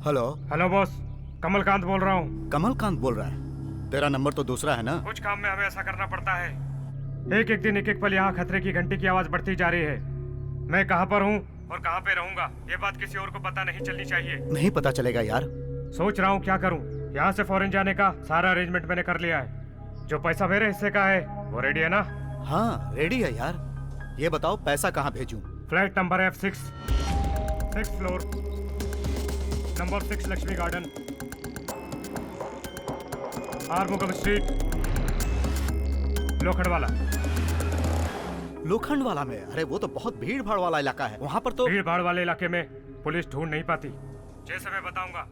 Hello. Hello boss, Kamalkant बोल रहा हूँ। कमलकांत बोल रहा है? तेरा नंबर तो दूसरा है ना? कुछ काम में हमें ऐसा करना पड़ता है। एक एक दिन एक एक पल यहाँ खतरे की घंटी की आवाज बढ़ती जा रही है। मैं कहाँ पर हूँ और कहाँ पे रहूंगा, ये बात किसी और को पता नहीं चलनी चाहिए। नहीं पता चलेगा यार। सोच रहा हूँ क्या करूँ। यहाँ से फॉरेन जाने का सारा अरेंजमेंट मैंने कर लिया है। जो पैसा मेरे हिस्से का है वो रेडी है ना? हाँ रेडी है यार। ये बताओ पैसा कहाँ भेजूं? Flat number F6, 6th floor, number 6 Lakshmi garden, Arumugam street, Lokhandwala. Lokhandwala में? अरे वो तो बहुत भीड़ भाड़ वाला इलाका है, वहाँ पर तो। भीड़ भाड़ वाले इलाके में पुलिस ढूंढ नहीं पाती। जैसे मैं बताऊंगा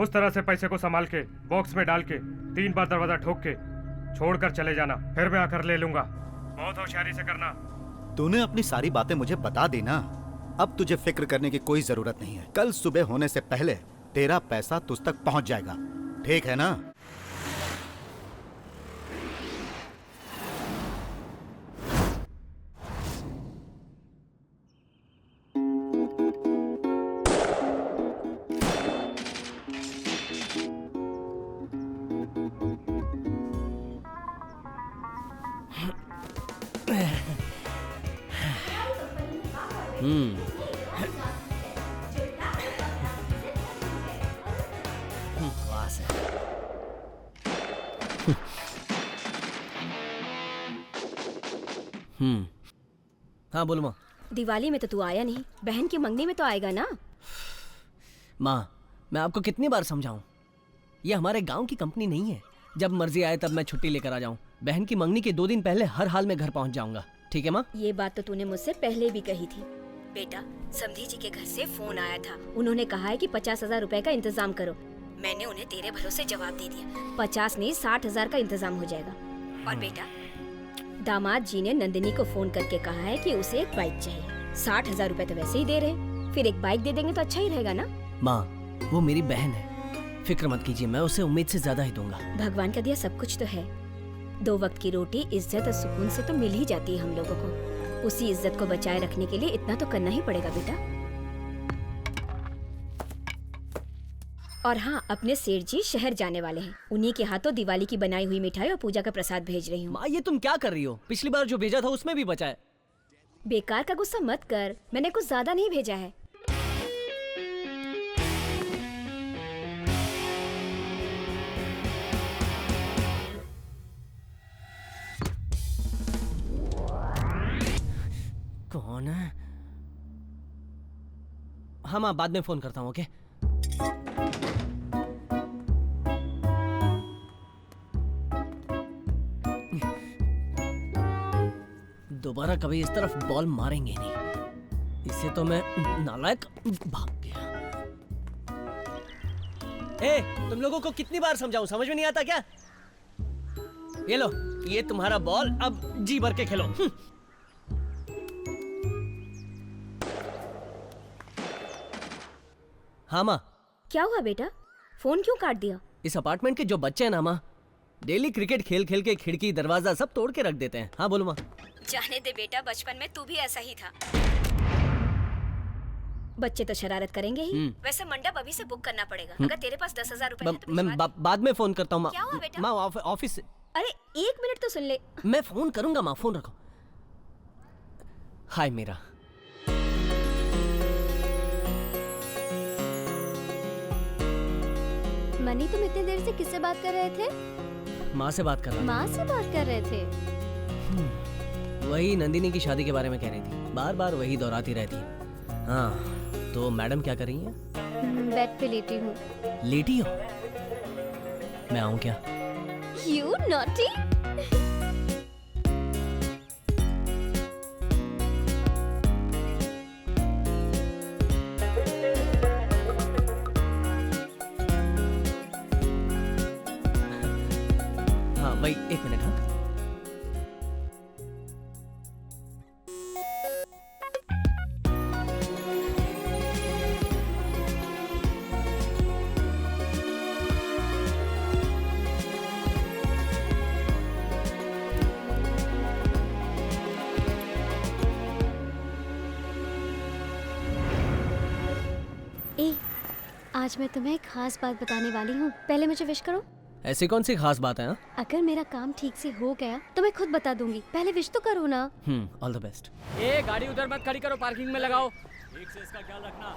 उस तरह से पैसे को संभाल के बॉक्स में डाल के 3 बार दरवाजा ठोक के छोड़कर चले जाना, फिर मैं आकर ले लूंगा। बहुत होशियारी से करना। तूने अपनी सारी बातें मुझे बता दी ना, अब तुझे फिक्र करने की कोई जरूरत नहीं है। कल सुबह होने से पहले तेरा पैसा तुझ तक पहुंच जाएगा, ठीक है ना? हाँ बोलो माँ। दिवाली में तो तू आया नहीं, बहन की मंगनी में तो आएगा ना? माँ मैं आपको कितनी बार समझाऊं, ये हमारे गांव की कंपनी नहीं है। जब मर्जी आए तब मैं छुट्टी लेकर आ जाऊं। बहन की मंगनी के 2 दिन पहले हर हाल में घर पहुंच जाऊंगा, ठीक है माँ? ये बात तो तूने मुझसे पहले भी कही थी। बेटा, समधी जी के घर से फोन आया था, उन्होंने कहा है कि 50,000 रुपए का इंतजाम करो। मैंने उन्हें तेरे भरोसे जवाब दे दिया, 50 नहीं 60,000 का इंतजाम हो जाएगा। और बेटा, दामाद जी ने नंदिनी को फोन करके कहा है कि उसे एक बाइक चाहिए। 60,000 रुपए तो वैसे ही दे रहे, फिर एक बाइक दे देंगे तो अच्छा ही रहेगा ना? माँ वो मेरी बहन है, फिक्र मत कीजिए, मैं उसे उम्मीद से ज्यादा ही दूंगा। भगवान का दिया सब कुछ तो है। 2 वक्त की रोटी, इज्जत और सुकून से तो मिल ही जाती है हम लोगों को। उसी इज्जत को बचाए रखने के लिए इतना तो करना ही पड़ेगा बेटा। और हाँ, अपने सेठ जी शहर जाने वाले हैं, उन्हीं के हाथों दिवाली की बनाई हुई मिठाई और पूजा का प्रसाद भेज रही हूँ। माँ ये तुम क्या कर रही हो? पिछली बार जो भेजा था उसमें भी बचा है। बेकार का गुस्सा मत कर, मैंने कुछ ज्यादा नहीं भेजा है। कौन है? हाँ माँ बाद में फोन करता हूँ, ओके? दोबारा कभी इस तरफ बॉल मारेंगे नहीं, इसे तो मैं नालायक भाग गया। ए, तुम लोगों को कितनी बार समझाऊं, समझ में नहीं आता क्या? ये लो, ये तुम्हारा बॉल, अब जी भर के खेलो। हाँ माँ। क्या हुआ बेटा, फोन क्यों काट दिया? इस अपार्टमेंट के जो बच्चे हैं ना माँ, डेली क्रिकेट खेल खेल के खिड़की दरवाजा सब तोड़ के रख देते हैं। हाँ बोलो माँ। जाने दे बेटा, बचपन में तू भी ऐसा ही था। बच्चे तो शरारत करेंगे ही। वैसे मंडप अभी से बुक करना पड़ेगा। अगर तेरे पास 10,000 रुपए है तो मैं बाद में फोन करता हूँ। क्या हुआ बेटा? माँ ऑफिस से। अरे 1 मिनट तो सुन ले। मैं फोन करूंगा माँ, फोन रखो। हाय मीरा। मनी, तुम इतनी देर से किससे बात कर रहे थे? माँ से बात कर रहा माँ से बात कर रहे थे? वही नंदिनी की शादी के बारे में कह रही थी, बार बार वही दोहराती रहती है। हाँ तो मैडम क्या कर रही हैं? बेड पे लेटी हूँ। लेटी हो? मैं आऊँ क्या? You naughty! हाँ भाई 1 मिनट। हाँ आज मैं तुम्हें एक खास बात बताने वाली हूँ। पहले मुझे विश करो। ऐसी कौन सी खास बात है? हाँ? अगर मेरा काम ठीक से हो गया तो मैं खुद बता दूंगी। पहले विश तो करो ना। All the best. ए गाड़ी उधर मत खड़ी करो, पार्किंग में लगाओ। ठीक से इसका ख्याल रखना।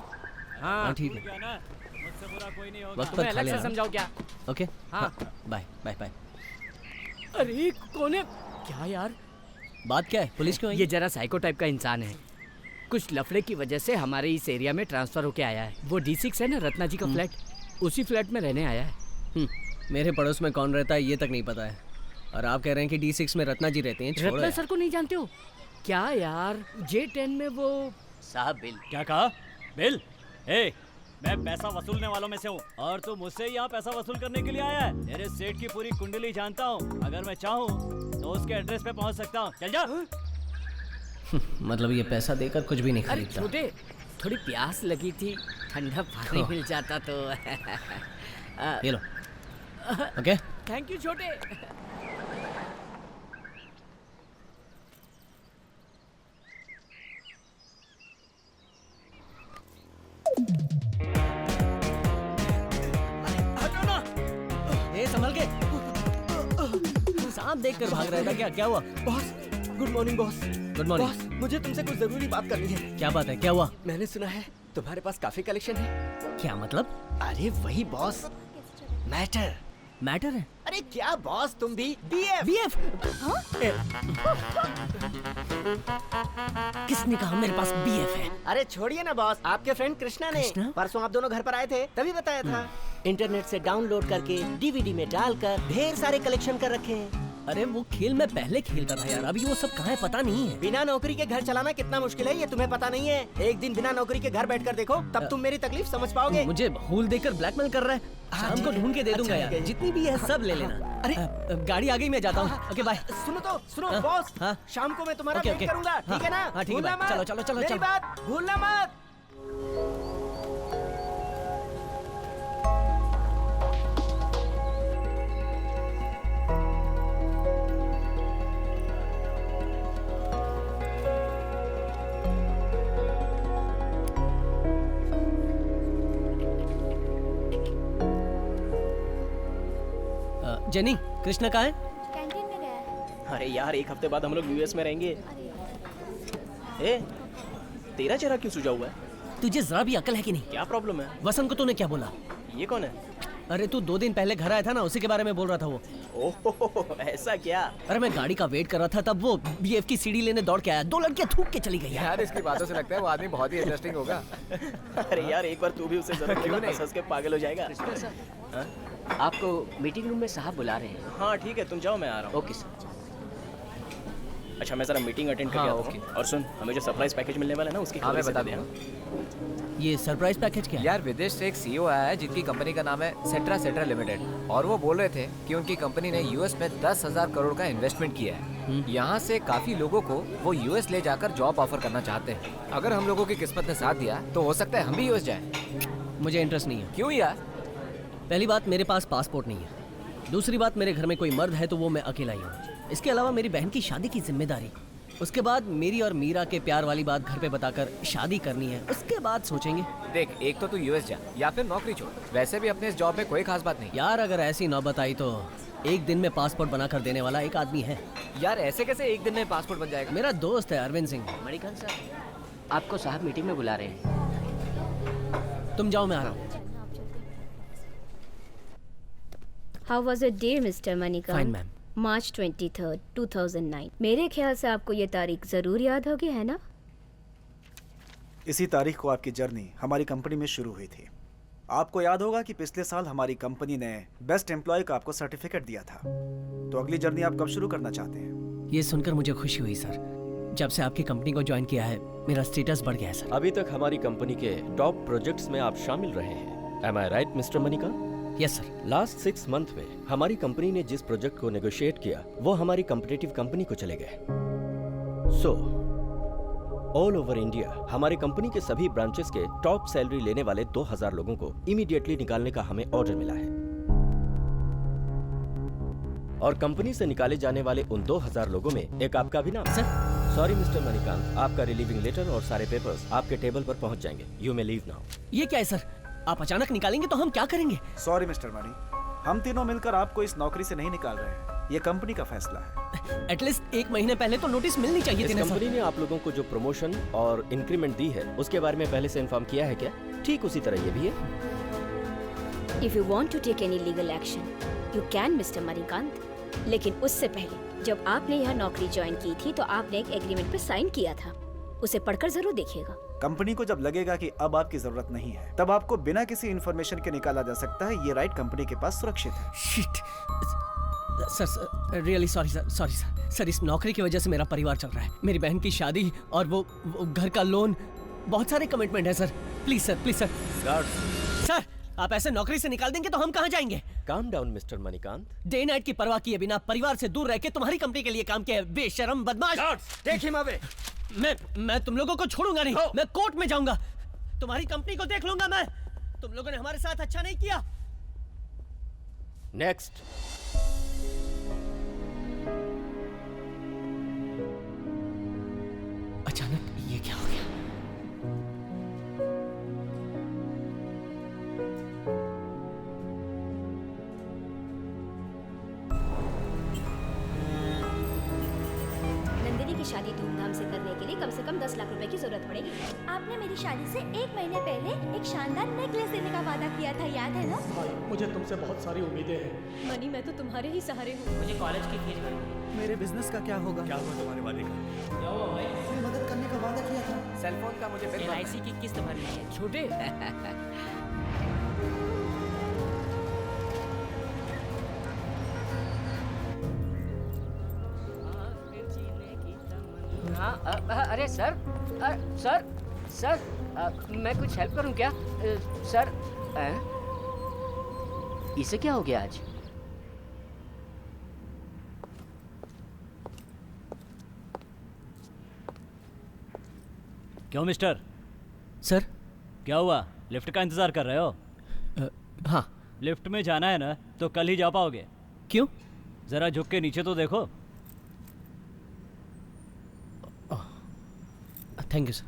हाँ ठीक है, मुझसे बुरा कोई नहीं होगा। वक्त पर तुम्हें खा अलग से लेना। समझाओ क्या? ओके हाँ। Bye bye bye. अरे कौन है? क्या यार, बात क्या है? पुलिस क्यों आई? ये जरा साइको टाइप का इंसान है। कुछ लफड़े की वजह से हमारे इस एरिया में ट्रांसफर होके आया है। वो D6 है ना, रत्ना जी का फ्लैट, उसी फ्लैट में रहने आया है। मेरे पड़ोस में कौन रहता है ये तक नहीं पता है, और आप कह रहे हैं कि D6 में रत्ना जी रहते हैं? छोड़ो रत्ना यार। सर को नहीं जानते हो क्या यार? J10 में वो साहब बिल। क्या कहा? बिल? मैं पैसा वसूलने वालों में से हूँ और तू मुझसे यहाँ पैसा वसूल करने के लिए आया है। मेरे सेठ की पूरी कुंडली जानता हूँ, अगर मैं चाहूँ तो उसके एड्रेस पे पहुँच सकता हूँ। चल जा। मतलब ये पैसा देकर कुछ भी नहीं अरे खरीदता। छोटे, थोड़ी प्यास लगी थी, ठंडा पानी मिल जाता तो। ये लो। ओके थैंक यू छोटे। ये संभल के। सांप देखकर भाग रहा था क्या? क्या हुआ? Boss, good morning boss. Good morning. Boss, मुझे तुमसे कुछ जरूरी बात करनी है। क्या बात है? क्या हुआ? मैंने सुना है तुम्हारे पास काफी कलेक्शन है। क्या मतलब? अरे वही बॉस, मैटर। मैटर है? अरे क्या बॉस, तुम भी BF। बीएफ? किसने कहा मेरे पास बीएफ है? अरे छोड़िए ना बॉस, आपके फ्रेंड कृष्णा ने कृष्णा? परसों आप दोनों घर पर आए थे तभी बताया था। इंटरनेट से डाउनलोड करके DVD में डालकर ढेर सारे कलेक्शन कर रखे हैं। अरे वो खेल मैं पहले खेलता था यार, अभी वो सब कहाँ है पता नहीं है। बिना नौकरी के घर चलाना कितना मुश्किल है ये तुम्हें पता नहीं है। एक दिन बिना नौकरी के घर बैठकर देखो, तब तुम मेरी तकलीफ समझ पाओगे। मुझे भूल देकर ब्लैकमेल कर रहा है। शाम को ढूंढ के दे दूंगा अच्छा, यार, ठीक है। जितनी भी है सब ले लेना। अरे गाड़ी आ गई, मैं जाता हूँ। Okay bye. सुनो हाँ, बॉस, हाँ। शाम को मैं तुम्हारा ओके, वेट ओके। करूंगा, ठीक है ना? हाँ, ठीक है, भूलना बाय। मत। चलो, मेरी चलो। बात भूलना मत। जेनी, कृष्णा कहाँ है? कैंटीन में गया है। अरे यार, एक हफ्ते बाद हम लोग यूएस में रहेंगे। ए, तेरा चेहरा क्यों सूजा हुआ है? तुझे जरा भी अकल है कि नहीं? क्या प्रॉब्लम है? वसंत को तूने क्या बोला? ये कौन है? अरे तू 2 दिन पहले घर आया था ना, उसी के बारे में बोल रहा था वो। ओह ऐसा क्या? अरे मैं गाड़ी का वेट कर रहा था, तब वो बीएफ की सीडी लेने दौड़ के आया। 2 लड़कियां थूक के चली गई यार। इसकी बातों से लगता है वो आदमी बहुत ही इंटरेस्टिंग होगा। अरे यार, एक बार तू भी उससे जरूर मिलना, हंस के पागल हो जाएगा। हाँ? आपको मीटिंग रूम में साहब बुला रहे हैं। हाँ ठीक है, तुम जाओ, मैं आ रहा हूँ। Okay sir. अच्छा, मैं जरा मीटिंग अटेंड करके आता हूँ। और सुन, हमें जो सरप्राइज पैकेज मिलने वाला है ना, उसकी हाँ, मैं खबर बता दे दूंगा। ये सरप्राइज पैकेज क्या है? यार विदेश से एक CEO आया है जिनकी कंपनी का नाम है सेट्रा लिमिटेड, और वो बोल रहे थे कि उनकी कंपनी ने US में 10,000 करोड़ का इन्वेस्टमेंट किया है। यहाँ से काफी लोगों को वो US ले जाकर जॉब ऑफर करना चाहते हैं। अगर हम लोगों की किस्मत ने साथ दिया तो हो सकता है हम भी US जाएं। मुझे इंटरेस्ट नहीं है। क्यों यार? पहली बात, मेरे पास पासपोर्ट नहीं है। दूसरी बात, मेरे घर में कोई मर्द है तो वो मैं अकेला ही हूँ। इसके अलावा मेरी बहन की शादी की जिम्मेदारी। उसके बाद मेरी और मीरा के प्यार वाली बात घर पे बताकर शादी करनी है, उसके बाद सोचेंगे। देख, एक तो तू US जा या फिर नौकरी छोड़। वैसे भी अपने इस जॉब में कोई खास बात नहीं। यार अगर ऐसी नौबत आई तो एक दिन में पासपोर्ट बनाकर देने वाला एक आदमी है। यार ऐसे कैसे एक दिन में पासपोर्ट बन जाएगा? मेरा दोस्त है अरविंद सिंह। मणिकांत सर, आपको साहब मीटिंग में बुला रहे हैं। तुम जाओ, मैं आ रहा हूँ। How was your day, Mr. Manikant? Fine, ma'am. March 23rd, 2009. मेरे ख्याल से आपको ये तारीख जरूर याद होगी, है ना? इसी तारीख को आपकी जर्नी हमारी कंपनी में शुरू हुई थी। आपको याद होगा कि पिछले साल हमारी कंपनी ने बेस्ट एम्प्लॉय का आपको सर्टिफिकेट दिया था। तो अगली जर्नी आप कब शुरू करना चाहते हैं? ये सुनकर मुझे खुशी हुई सर। जब से आपकी कंपनी को ज्वाइन किया है, मेरा स्टेटस बढ़ गया है सर। अभी तक हमारी कंपनी के टॉप प्रोजेक्ट्स में आप शामिल रहे हैं। Am I right, mister Manika? Yes sir. Last 6 month में हमारी कंपनी ने जिस प्रोजेक्ट को नेगोशिएट किया वो हमारी कॉम्पिटिटिव कंपनी को चले गए। सो ऑल ओवर इंडिया हमारी कंपनी के सभी ब्रांचेस के टॉप सैलरी लेने वाले 2000 लोगों को इमीडिएटली निकालने का हमें ऑर्डर मिला है, और कंपनी से निकाले जाने वाले उन 2000 लोगों में एक आपका भी नाम। सर, सॉरी मिस्टर मणिकांत, आपका रिलीविंग लेटर और सारे पेपर्स आपके टेबल पर पहुंच जाएंगे। You may leave now. ये क्या है सर? आप अचानक निकालेंगे तो हम क्या करेंगे? सॉरी मिस्टर मणि, हम तीनों मिलकर आपको इस नौकरी से नहीं निकाल रहे हैं। ये कंपनी का फैसला है। एटलीस्ट 1 महीने पहले तो नोटिस मिलनी चाहिए थी ना कंपनी ने आप लोगों को जो प्रमोशन और इंक्रीमेंट दी है उसके बारे में पहले से इन्फॉर्म किया है क्या? ठीक उसी तरह ये भी है। If you want to take any legal action you can mister Manikant, लेकिन उससे पहले जब आपने यहाँ नौकरी ज्वाइन की थी तो आपने एक एग्रीमेंट पे साइन किया था, उसे पढ़कर जरूर देखिएगा। कंपनी को जब लगेगा कि अब आपकी जरूरत नहीं है तब आपको बिना किसी इंफॉर्मेशन के निकाला जा सकता है। ये राइट कंपनी के पास सुरक्षित है। Shit sir, really sorry sir. Sir, इस नौकरी की वजह से मेरा परिवार चल रहा है। मेरी बहन की शादी और वो घर का लोन, बहुत सारे कमिटमेंट है सर। Please sir. सर, आप ऐसे नौकरी से निकाल देंगे तो हम कहाँ जाएंगे? Calm down mister Manikant. Day night की परवाह किए बिना परिवार से दूर रह के तुम्हारी कंपनी के लिए काम किया, बेशरम बदमाश। देख हिम अवे। मैं तुम लोगों को छोड़ूंगा नहीं। मैं कोर्ट में जाऊंगा, तुम्हारी कंपनी को देख लूंगा मैं। तुम लोगों ने हमारे साथ अच्छा नहीं किया। नेक्स्ट। अचानक ये क्या हो गया? नंदिनी की शादी धूमधाम से करने के लिए कम से कम 10 लाख रुपए की जरूरत पड़ेगी। आपने मेरी शादी से 1 महीने पहले एक शानदार नेकलेस देने का वादा किया था, याद है ना? मुझे तुमसे बहुत सारी उम्मीदें हैं। मनी, मैं तो तुम्हारे ही सहारे हूँ। मुझे कॉलेज की फीस भरनी। मेरे बिजनेस का क्या होगा? क्या हुआ तुम्हारे वादे का? क्या हुआ भाई? मदद करने का वादा किया था। सेलफोन का मुझे बिल LIC की किस्त भरनी है छोटे। हाँ, अरे सर, मैं कुछ हेल्प करूं क्या? सर, इसे क्या हो गया आज? क्यों मिस्टर? सर, क्या हुआ? लिफ्ट का इंतजार कर रहे हो? हाँ। लिफ्ट में जाना है ना तो कल ही जा पाओगे। क्यों? जरा झुक के नीचे तो देखो। Thank you sir.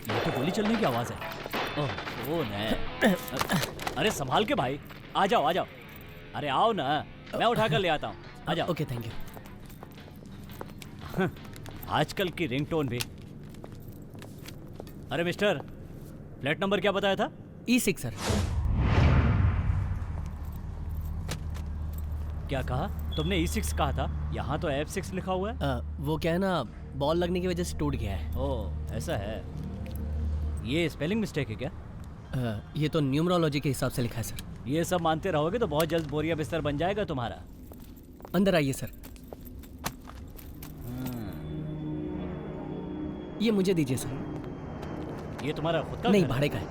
ये तो गोली चलने की आवाज है। ओह नहीं। अरे संभाल के भाई, आ जाओ। अरे आओ ना, मैं उठा कर ले आता हूँ। आ जाओ। Okay, thank you. आजकल की रिंगटोन भी। अरे मिस्टर, फ्लैट नंबर क्या बताया था? E6 sir. क्या कहा तुमने? E6 कहा था? यहाँ तो F6 लिखा हुआ है। वो क्या है ना, बॉल लगने की वजह से टूट गया है। ओह ऐसा है। ये स्पेलिंग मिस्टेक है क्या? ये तो न्यूमरोलॉजी के हिसाब से लिखा है सर। ये सब मानते रहोगे तो बहुत जल्द बोरिया बिस्तर बन जाएगा तुम्हारा। अंदर आइए सर। ये मुझे दीजिए सर। ये तुम्हारा खुद का नहीं, घर है? भाड़े का है।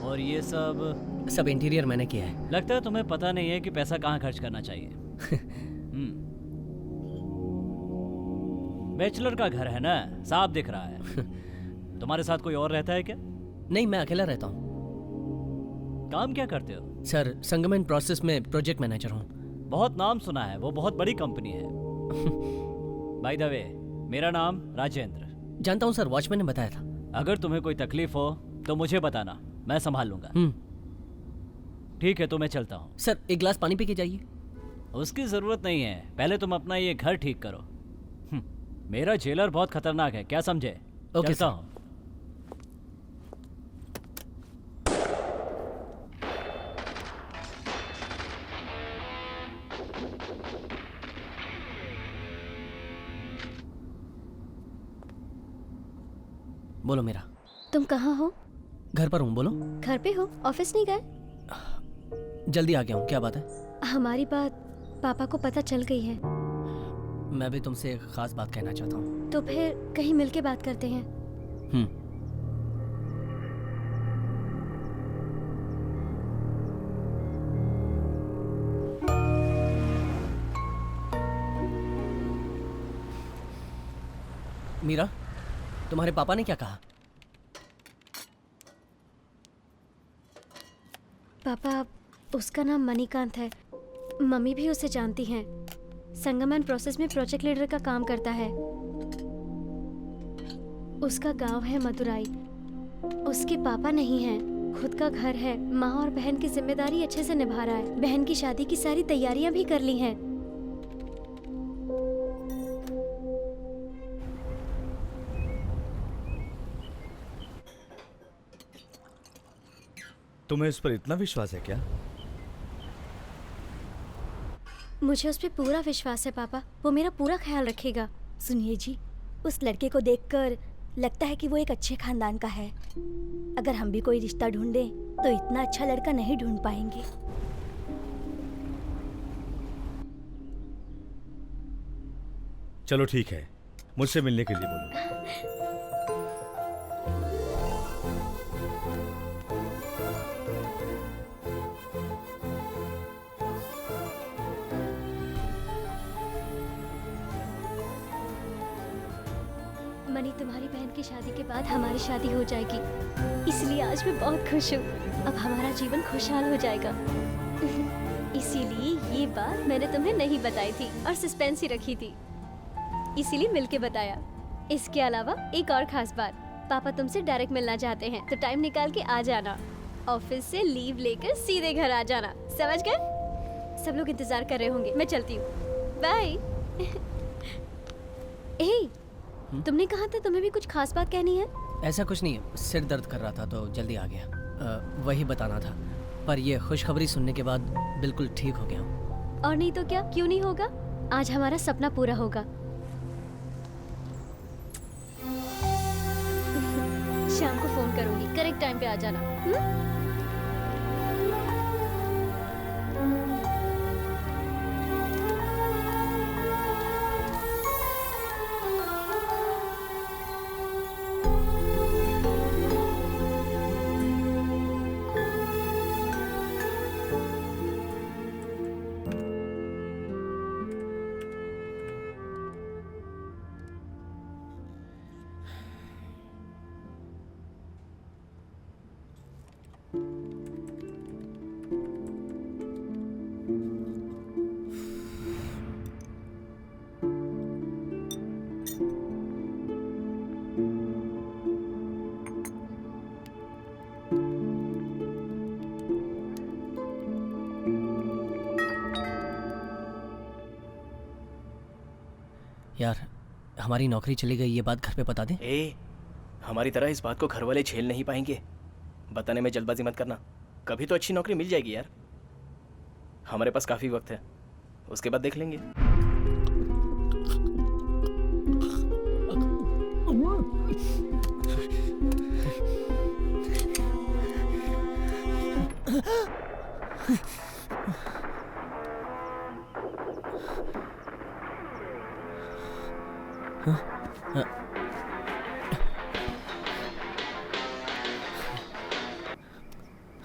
और ये सब इंटीरियर मैंने किया है। लगता है तुम्हें पता नहीं है कि पैसा कहाँ खर्च करना चाहिए। बैचलर का घर है ना, साफ दिख रहा है। तुम्हारे साथ कोई और रहता है क्या? नहीं, मैं अकेला रहता हूँ। काम क्या करते हो? सर, संगमन प्रोसेस में प्रोजेक्ट मैनेजर हूँ। बहुत नाम सुना है, वो बहुत बड़ी कंपनी है। बाय द वे, मेरा नाम राजेंद्र। जानता हूँ सर, वॉचमैन ने बताया था। अगर तुम्हें कोई तकलीफ हो तो मुझे बताना, मैं संभाल लूंगा। ठीक है, तो मैं चलता हूँ। सर, एक गिलास पानी पी के जाइए। उसकी जरूरत नहीं है, पहले तुम अपना ये घर ठीक करो। मेरा जेलर बहुत खतरनाक है, क्या समझे? ओके चलता हूँ। बोलो मीरा। तुम कहाँ हो? घर पर हूँ। बोलो। घर पे हो? ऑफिस नहीं गए? जल्दी आ गया हूँ। क्या बात है? हमारी बात पापा को पता चल गई है। मैं भी तुमसे एक खास बात कहना चाहता हूँ। तो फिर कहीं मिलके बात करते हैं। मीरा, तुम्हारे पापा ने क्या कहा? पापा, उसका नाम मणिकांत है। मम्मी भी उसे जानती हैं। संगमन प्रोसेस में प्रोजेक्ट लीडर का काम करता है। उसका गांव है मदुराई। उसके पापा नहीं हैं, खुद का घर है। माँ और बहन की जिम्मेदारी अच्छे से निभा रहा है। बहन की शादी की सारी तैयारियां भी कर ली हैं। तुम्हें इस पर इतना विश्वास है क्या? मुझे उस पर पूरा विश्वास है पापा, वो मेरा पूरा ख्याल रखेगा। सुनिए जी, उस लड़के को देखकर लगता है कि वो एक अच्छे खानदान का है। अगर हम भी कोई रिश्ता ढूंढें तो इतना अच्छा लड़का नहीं ढूंढ पाएंगे। चलो ठीक है, मुझसे मिलने के लिए बोलो। मनी, तुम्हारी बहन की शादी के बाद हमारी शादी हो जाएगी, इसलिए आज मैं बहुत खुश हूँ। अब हमारा जीवन खुशहाल हो जाएगा। इसीलिए ये बात मैंने तुम्हें नहीं बताई थी और सस्पेंस ही रखी थी, इसीलिए मिलके बताया। इसके अलावा एक और खास बात, पापा तुमसे डायरेक्ट मिलना चाहते हैं, तो टाइम निकाल के आ जाना। ऑफिस से लीव लेकर सीधे घर आ जाना, समझ गए? सब लोग इंतजार कर रहे होंगे, मैं चलती हूँ, बाय। तुमने कहा था तुम्हें भी कुछ खास बात कहनी है? ऐसा कुछ नहीं है, सिर दर्द कर रहा था तो जल्दी आ गया। वही बताना था, पर ये खुशखबरी सुनने के बाद बिल्कुल ठीक हो गया हूँ। और नहीं तो क्या, क्यों नहीं होगा? आज हमारा सपना पूरा होगा। शाम को फोन करूंगी, करेक्ट टाइम पे आ जाना। यार, हमारी नौकरी चली गई, ये बात घर पे बता दे। हमारी तरह इस बात को घर वाले झेल नहीं पाएंगे। बताने में जल्दबाजी मत करना, कभी तो अच्छी नौकरी मिल जाएगी यार। हमारे पास काफी वक्त है, उसके बाद देख लेंगे।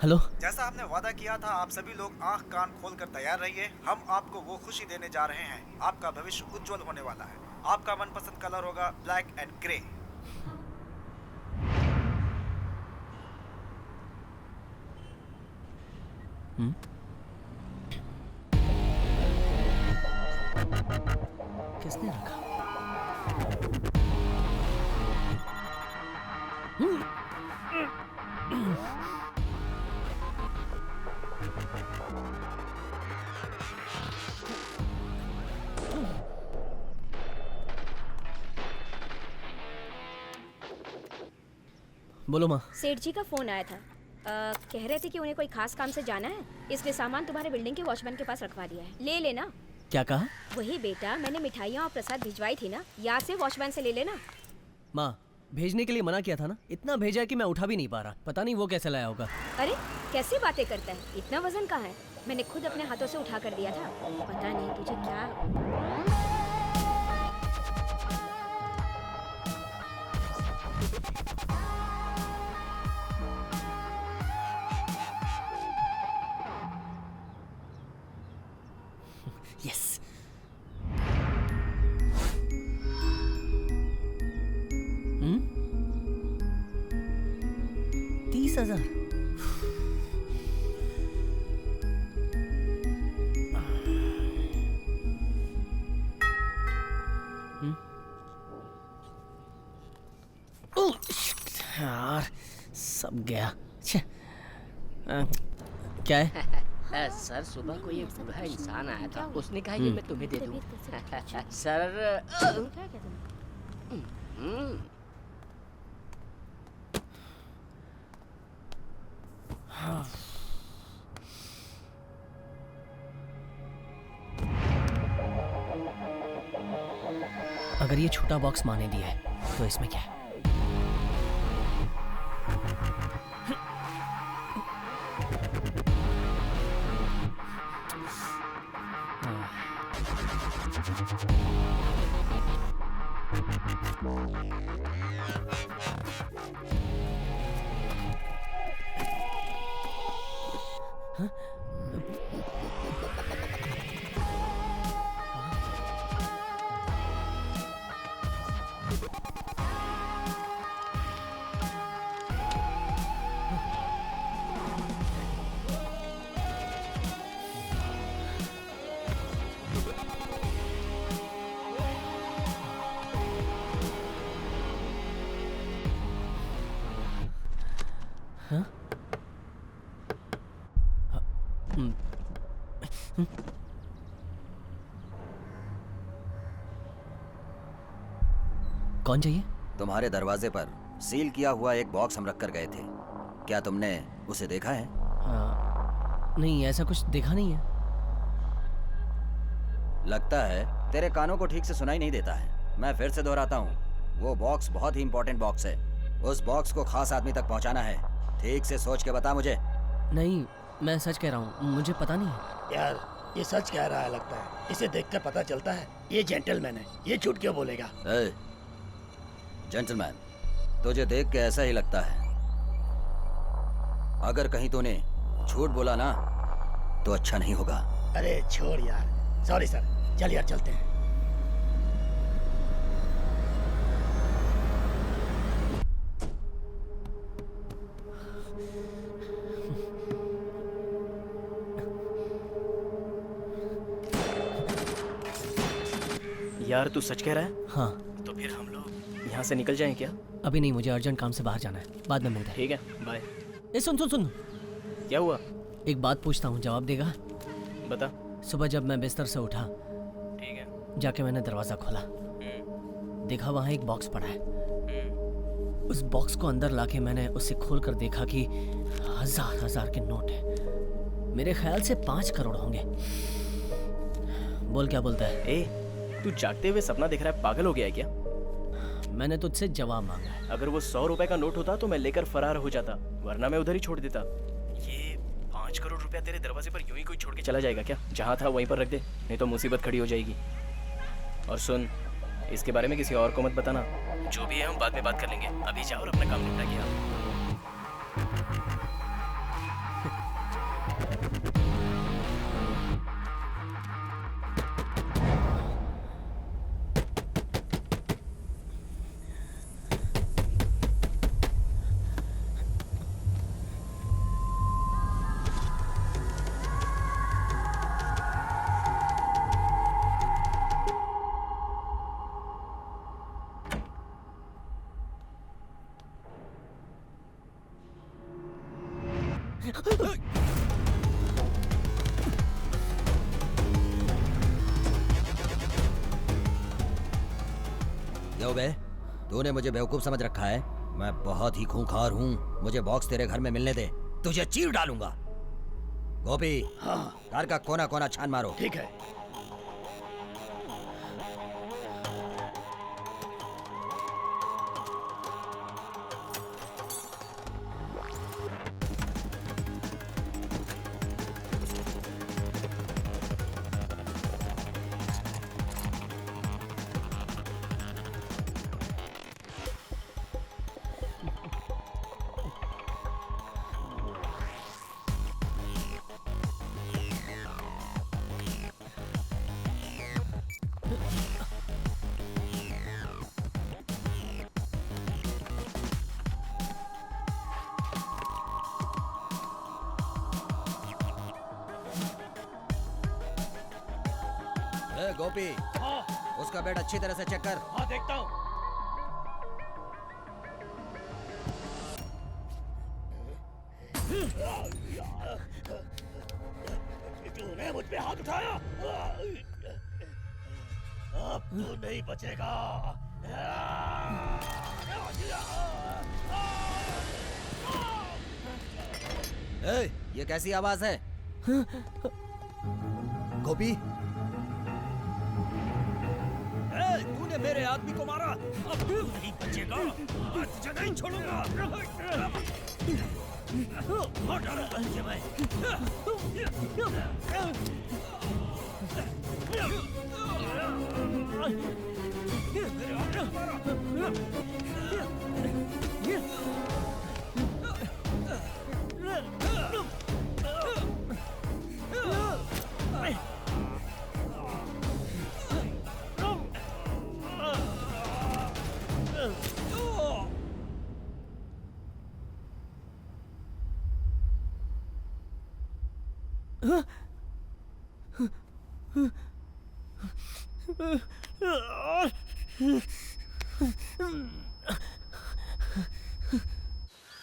हेलो। जैसा आपने वादा किया था, आप सभी लोग आंख कान खोल कर तैयार रहिए। हम आपको वो खुशी देने जा रहे हैं। आपका भविष्य उज्जवल होने वाला है। आपका मनपसंद कलर होगा ब्लैक एंड ग्रे। किसने रखा? बोलो माँ। सेठ जी का फोन आया था। कह रहे थे कि उन्हें कोई खास काम से जाना है, इसलिए सामान तुम्हारे बिल्डिंग के वॉचमैन के पास रखवा दिया है, ले लेना। क्या कहा? वही बेटा, मैंने मिठाइयाँ और प्रसाद भिजवाई थी ना, याद से वॉचमैन से ले लेना। माँ, भेजने के लिए मना किया था ना, इतना भेजा कि मैं उठा भी नहीं पा रहा। पता नहीं वो कैसे लाया होगा। अरे कैसी बातें करता है, इतना वजन कहाँ है? मैंने खुद अपने हाथों से उठा कर दिया था। पता नहीं तुझे क्या। यस। 30,000। सब गया। छे। क्या है? सर सुबह को एक बूढ़ा इंसान आया था, उसने कहा ये मैं तुम्हें दे दूं। सर अगर ये छोटा बॉक्स माने दिया है तो इसमें क्या है? कौन चाहिए? तुम्हारे दरवाजे पर सील किया हुआ एक बॉक्स हम रख कर गए थे, क्या तुमने उसे देखा है? नहीं, ऐसा कुछ देखा नहीं है। लगता है तेरे कानों को ठीक से सुनाई नहीं देता है। मैं फिर से दोहराता हूँ, वो बॉक्स बहुत ही इंपॉर्टेंट बॉक्स है। उस बॉक्स को खास आदमी तक पहुँचाना है। ठीक से सोच के बता मुझे। नहीं, मैं सच कह रहा हूँ, मुझे पता नहीं है। यार ये सच कह रहा है लगता है, इसे देखकर पता चलता है ये जेंटलमैन है, ये झूठ क्यों बोलेगा? जेंटलमैन, तुझे देख के ऐसा ही लगता है। अगर कहीं तूने झूठ बोला ना तो अच्छा नहीं होगा। अरे छोड़ यार, सॉरी सर, चल यार चलते हैं। यार तू सच कह रहा है? हाँ। तो फिर हम लोग यहाँ से निकल जाएं क्या? अभी नहीं, मुझे अर्जेंट काम से बाहर जाना है, बाद में मिलते हैं। ठीक है, बाय। ए सुन सुन सुन। क्या हुआ? एक बात पूछता हूँ, जवाब देगा? बता। सुबह जब मैं बिस्तर से उठा, ठीक है, जाके मैंने दरवाजा खोला, देखा वहाँ एक बॉक्स पड़ा है। उस बॉक्स को अंदर लाके मैंने उसे खोलकर देखा कि हजार हजार के नोट हैं। मेरे ख्याल से 5 करोड़ होंगे। बोल क्या बोलता है? ए, तू जागते हुए सपना देख रहा है, पागल हो गया है क्या? मैंने तुझसे जवाब मांगा है। अगर वो 100 रुपए का नोट होता तो मैं लेकर फरार हो जाता, वरना मैं उधर ही छोड़ देता। ये 5 करोड़ रुपया तेरे दरवाजे पर यूं ही कोई छोड़ के चला जाएगा क्या? जहाँ था वहीं पर रख दे, नहीं तो मुसीबत खड़ी हो जाएगी। और सुन, इसके बारे में किसी और को मत बताना। जो भी है हम बाद में बात कर लेंगे, अभी जाओ और अपना काम निपटा के आओ। क्यों बे, तूने मुझे बेवकूफ समझ रखा है? मैं बहुत ही खूंखार हूँ। मुझे बॉक्स तेरे घर में मिलने दे, तुझे चीर डालूंगा। गोपी, हाँ, घर का कोना कोना छान मारो। ठीक है। गोपी, उसका बेड अच्छी तरह से चेक कर। हाँ, देखता हूँ। तूने मुझ पे हाथ उठाया, अब तू नहीं बचेगा। ए, ये कैसी आवाज है? गोपी, तूने मेरे आदमी को मारा, अब तू नहीं बचेगा। आज तुझे नहीं छोड़ूंगा। मार डालूंगा तुझे मैं। मेरे आदमी को मारा।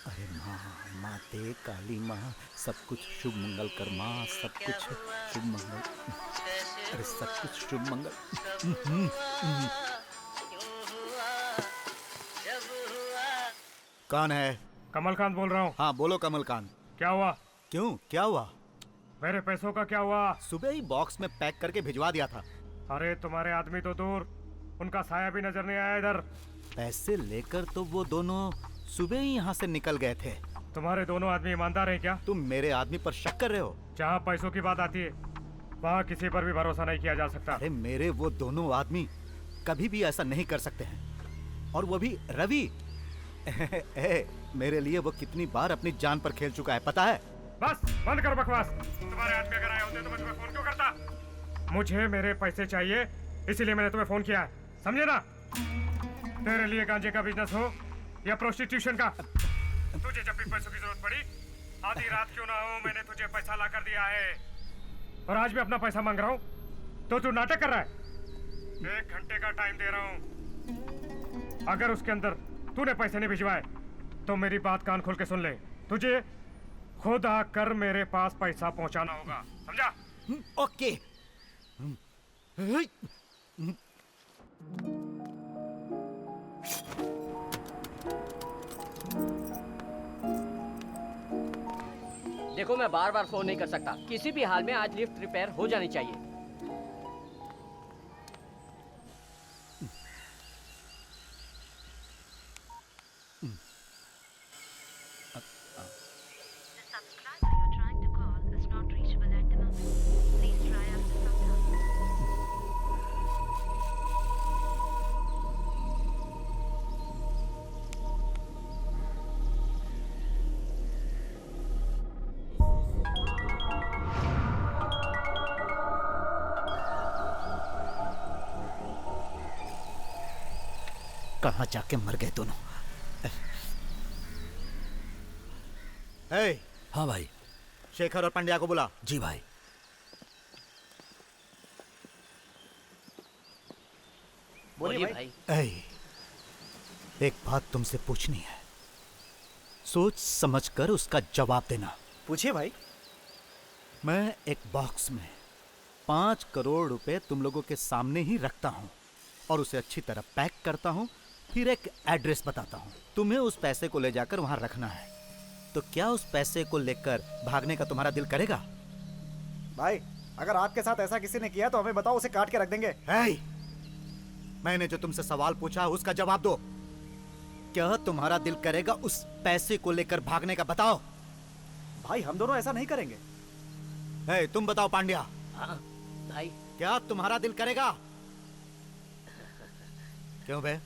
अरे माँ, माते काली माँ, सब कुछ शुभ मंगल कर माँ, सब कुछ शुभ मंगल। अरे सब कुछ शुभ मंगल। कौन है? कमलकांत बोल रहा हूँ। हाँ बोलो कमलकांत। क्या हुआ? क्यों, क्या हुआ? मेरे पैसों का क्या हुआ? सुबह ही बॉक्स में पैक करके भिजवा दिया था। अरे तुम्हारे आदमी तो दूर, उनका साया भी नजर नहीं आया इधर। पैसे लेकर तो वो दोनों सुबह ही यहाँ से निकल गए थे। तुम्हारे दोनों आदमी ईमानदार हैं क्या? तुम मेरे आदमी पर शक कर रहे हो? जहाँ पैसों की बात आती है वहाँ किसी पर भी भरोसा नहीं किया जा सकता। अरे मेरे वो दोनों आदमी कभी भी ऐसा नहीं कर सकते हैं, और वो भी रवि। मेरे लिए वो कितनी बार अपनी जान पर खेल चुका है, पता है? बस बंद करो बकवास। तुम्हारे आदमी अगर आए होते तो मैं तुम्हें फोन क्यों करता? मुझे मेरे पैसे चाहिए, इसीलिए मैंने तुम्हें फोन किया है, समझे ना? तेरे लिए गांजे का बिजनेस हो या प्रोस्टिट्यूशन का, तुझे जब भी पैसों की जरूरत पड़ी, आधी रात क्यों ना हो, मैंने तुझे पैसा ला कर दिया है। और आज भी अपना पैसा मांग रहा हूँ तो तू नाटक कर रहा है। 1 घंटे का टाइम दे रहा हूँ, अगर उसके अंदर तूने पैसे नहीं भिजवाए तो मेरी बात कान खोल के सुन ले, तुझे खुद आकर मेरे पास पैसा पहुंचाना होगा, समझा? ओके। देखो मैं बार बार फोन नहीं कर सकता, किसी भी हाल में आज लिफ्ट रिपेयर हो जानी चाहिए। कहाँ जाके मर गए दोनों? हे, हाँ भाई। शेखर और पंड्या को बुला। जी भाई। बोलिए भाई। एक बात तुमसे पूछनी है, सोच समझकर उसका जवाब देना। पूछिए भाई। मैं एक बॉक्स में 5 करोड़ रुपए तुम लोगों के सामने ही रखता हूँ और उसे अच्छी तरह पैक करता हूँ, फिर एक एड्रेस बताता हूँ। तुम्हें उस पैसे को ले जाकर वहां रखना है। तो क्या उस पैसे को लेकर भागने का तुम्हारा दिल करेगा? भाई अगर आपके साथ ऐसा किसी ने किया तो हमें बताओ, उसे काट के रख देंगे। मैंने जो तुमसे सवाल पूछा उसका जवाब दो। क्या तुम्हारा दिल करेगा उस पैसे को लेकर भागने का? बताओ। भाई हम दोनों ऐसा नहीं करेंगे। तुम बताओ पांड्या। हाँ भाई। क्या तुम्हारा दिल करेगा? क्यों बे,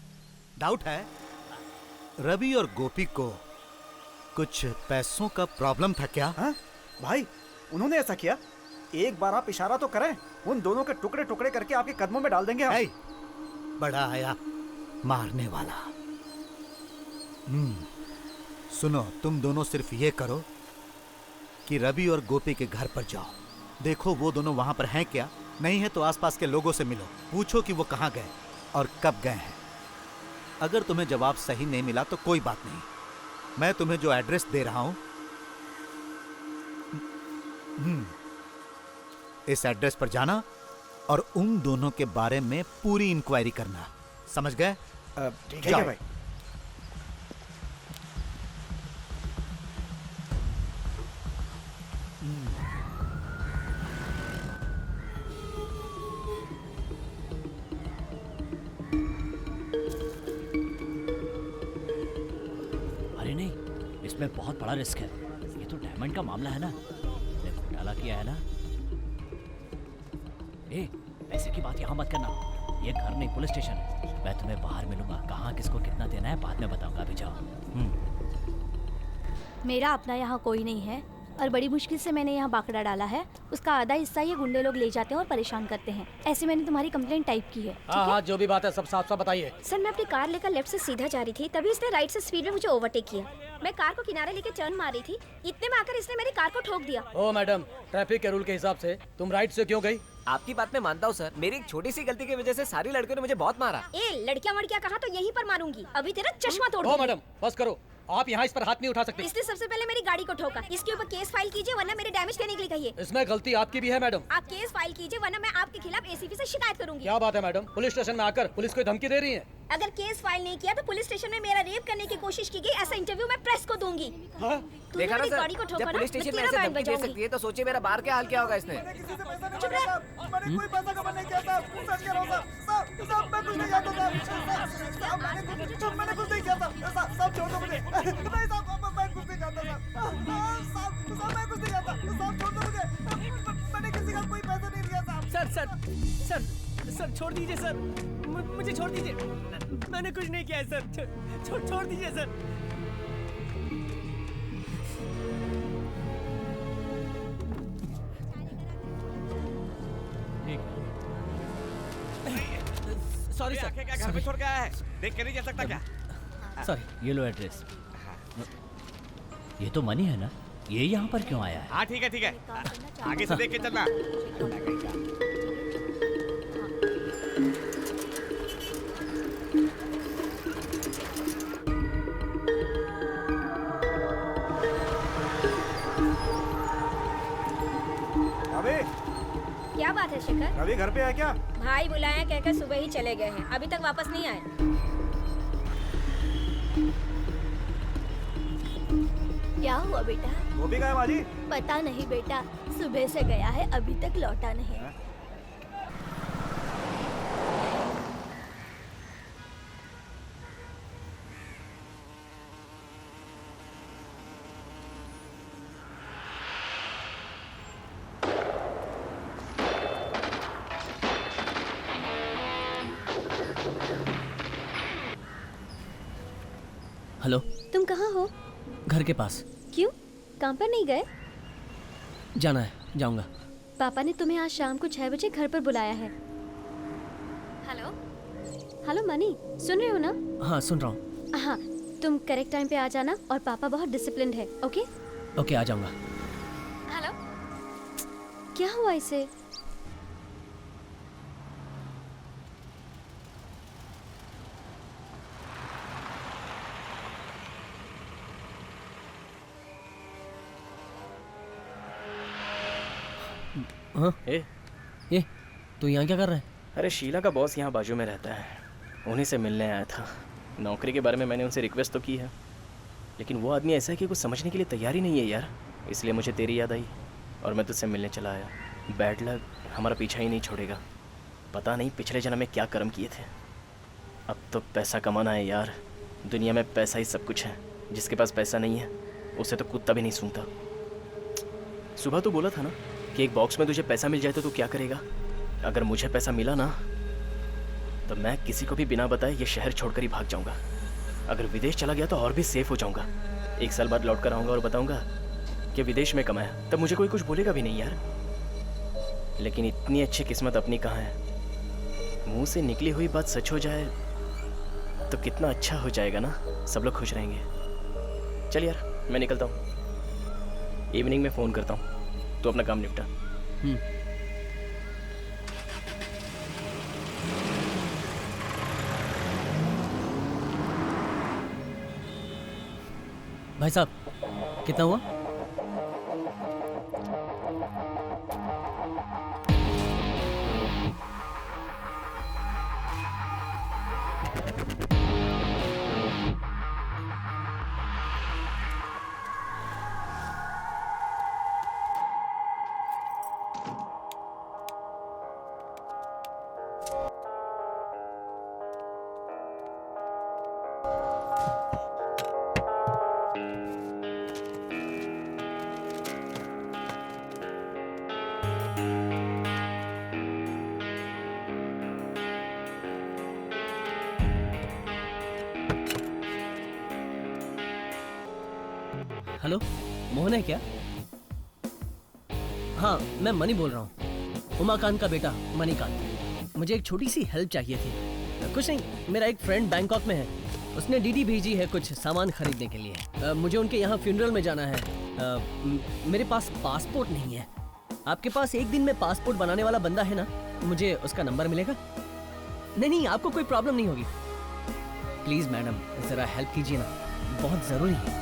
डाउट है? रवि और गोपी को कुछ पैसों का प्रॉब्लम था क्या? हाँ भाई, उन्होंने ऐसा किया। एक बार आप इशारा तो करें, उन दोनों के टुकड़े टुकड़े करके आपके कदमों में डाल देंगे हम। बड़ा आया मारने वाला। सुनो, तुम दोनों सिर्फ ये करो कि रवि और गोपी के घर पर जाओ, देखो वो दोनों वहां पर हैं क्या, नहीं है तो आसपास के लोगों से मिलो, पूछो कि वो कहां गए और कब गए हैं। अगर तुम्हें जवाब सही नहीं मिला तो कोई बात नहीं, मैं तुम्हें जो एड्रेस दे रहा हूं इस एड्रेस पर जाना और उन दोनों के बारे में पूरी इंक्वायरी करना, समझ गए? ठीक है भाई। अरे नहीं, इसमें बहुत बड़ा रिस्क है। ये तो डायमंड का मामला है ना, ने घोटाला किया है ना। ए, पैसे की बात यहाँ मत करना, ये घर नहीं पुलिस स्टेशन है। मैं तुम्हें बाहर मिलूंगा, कहाँ किसको कितना देना है बाद में बताऊंगा, अभी जाओ। मेरा अपना यहाँ कोई नहीं है और बड़ी मुश्किल से मैंने यहाँ बाकड़ा डाला है। उसका आधा हिस्सा ये गुंडे लोग ले जाते हैं और परेशान करते हैं। ऐसे मैंने तुम्हारी कंप्लेंट टाइप की है। हाँ हाँ, जो भी बात है सब साफ साफ बताइए। सर, मैं अपनी कार लेकर लेफ्ट से सीधा जा रही थी, तभी इसने राइट से स्पीड में मुझे ओवरटेक किया। मैं कार को किनारे लेके टर्न मार रही थी, इतने में आकर इसने मेरी कार को ठोक दिया। ओ मैडम, ट्रैफिक के रूल के हिसाब से तुम राइट से क्यों गई? आपकी बात मैं मानता हूँ सर, मेरी एक छोटी सी गलती की वजह से सारी लड़कियों ने मुझे बहुत मारा। लड़कियां वड़कियां कहा तो यहीं पर मारूंगी, अभी तेरा चश्मा तोड़ ओ दूंगी। मैडम बस करो, आप यहाँ इस पर हाथ नहीं उठा सकते। इसने सबसे पहले मेरी गाड़ी को ठोका, इसके ऊपर केस फाइल कीजिए वरना मेरे डैमेज देने के लिए कहिए। इसमें गलती आपकी भी है मैडम। आप केस फाइल कीजिए वरना मैं आपके खिलाफ एसीपी से शिकायत करूंगी। क्या बात है मैडम, पुलिस स्टेशन में आकर पुलिस को धमकी दे रही है? अगर केस फाइल नहीं किया तो पुलिस स्टेशन में मेरा रेप करने की कोशिश की गई, ऐसा इंटरव्यू मैं प्रेस को दूंगी। देखा ना सर, जब पुलिस स्टेशन में ऐसे धमकी दे सकती है तो सोचिए मेरा बाहर क्या हाल क्या होगा इसने। सर सर सर सर छोड़ दीजिए सर, मुझे छोड़ दीजिए, मैंने कुछ नहीं किया है सर, छोड़ दीजिए सर। सॉरी सर, क्या घर पे छोड़ के आया है? देख के नहीं जा सकता क्या? सॉरी, ये लो एड्रेस। ये तो मनी है ना, ये यहाँ पर क्यों आया है? हाँ ठीक है, आगे से देख के चलना। अबे क्या बात है शेखर? रवि घर पे है क्या? भाई बुलाया कहकर सुबह ही चले गए हैं, अभी तक वापस नहीं आए। क्या हुआ बेटा? वो भी गया माजी? पता नहीं बेटा, सुबह से गया है अभी तक लौटा नहीं। हेलो, तुम कहाँ हो? घर के पास। क्यों, काम पर नहीं गए? जाना है, जाऊंगा। पापा ने तुम्हें आज शाम को 6 बजे घर पर बुलाया है। हेलो मनी, सुन रहे हो ना? हाँ सुन रहा हूँ। हाँ, तुम करेक्ट टाइम पे आ जाना और पापा बहुत डिसिप्लिन्ड है। ओके ओके, आ जाऊंगा। हेलो, क्या हुआ इसे? हाँ? ये तू यहाँ क्या कर रहा है? अरे शीला का बॉस यहाँ बाजू में रहता है, उन्हीं से मिलने आया था। नौकरी के बारे में मैंने उनसे रिक्वेस्ट तो की है, लेकिन वो आदमी ऐसा है कि कुछ समझने के लिए तैयार ही नहीं है यार। इसलिए मुझे तेरी याद आई और मैं तुझसे मिलने चला आया। बैड लक हमारा पीछा ही नहीं छोड़ेगा। पता नहीं पिछले जन्म में क्या कर्म किए थे। अब तो पैसा कमाना है यार, दुनिया में पैसा ही सब कुछ है। जिसके पास पैसा नहीं है उसे तो कुत्ता भी नहीं सूंघता। सुबह तो बोला था ना कि एक बॉक्स में तुझे पैसा मिल जाए तो तू क्या करेगा? अगर मुझे पैसा मिला ना तो मैं किसी को भी बिना बताए ये शहर छोड़कर ही भाग जाऊंगा। अगर विदेश चला गया तो और भी सेफ हो जाऊंगा। 1 साल बाद लौट कर आऊँगा और बताऊंगा कि विदेश में कमाया, तब मुझे कोई कुछ बोलेगा भी नहीं यार। लेकिन इतनी अच्छी किस्मत अपनी कहाँ है? मुंह से निकली हुई बात सच हो जाए तो कितना अच्छा हो जाएगा ना, सब लोग खुश रहेंगे। चल यार मैं निकलता हूँ, इवनिंग में फ़ोन करता हूँ, तो अपना काम निपटा। भाई साहब, कितना हुआ? हेलो, मोहन है क्या? हाँ, मैं मनी बोल रहा हूँ, उमाकांत का बेटा मणिकांत। मुझे एक छोटी सी हेल्प चाहिए थी। कुछ नहीं, मेरा एक फ्रेंड बैंकॉक में है, उसने डीडी भेजी है कुछ सामान खरीदने के लिए। मुझे उनके यहाँ फ्यूनरल में जाना है। मेरे पास पासपोर्ट नहीं है। आपके पास एक दिन में पासपोर्ट बनाने वाला बंदा है ना? मुझे उसका नंबर मिलेगा? नहीं, आपको कोई प्रॉब्लम नहीं होगी। प्लीज मैडम, जरा हेल्प कीजिए ना, बहुत जरूरी है।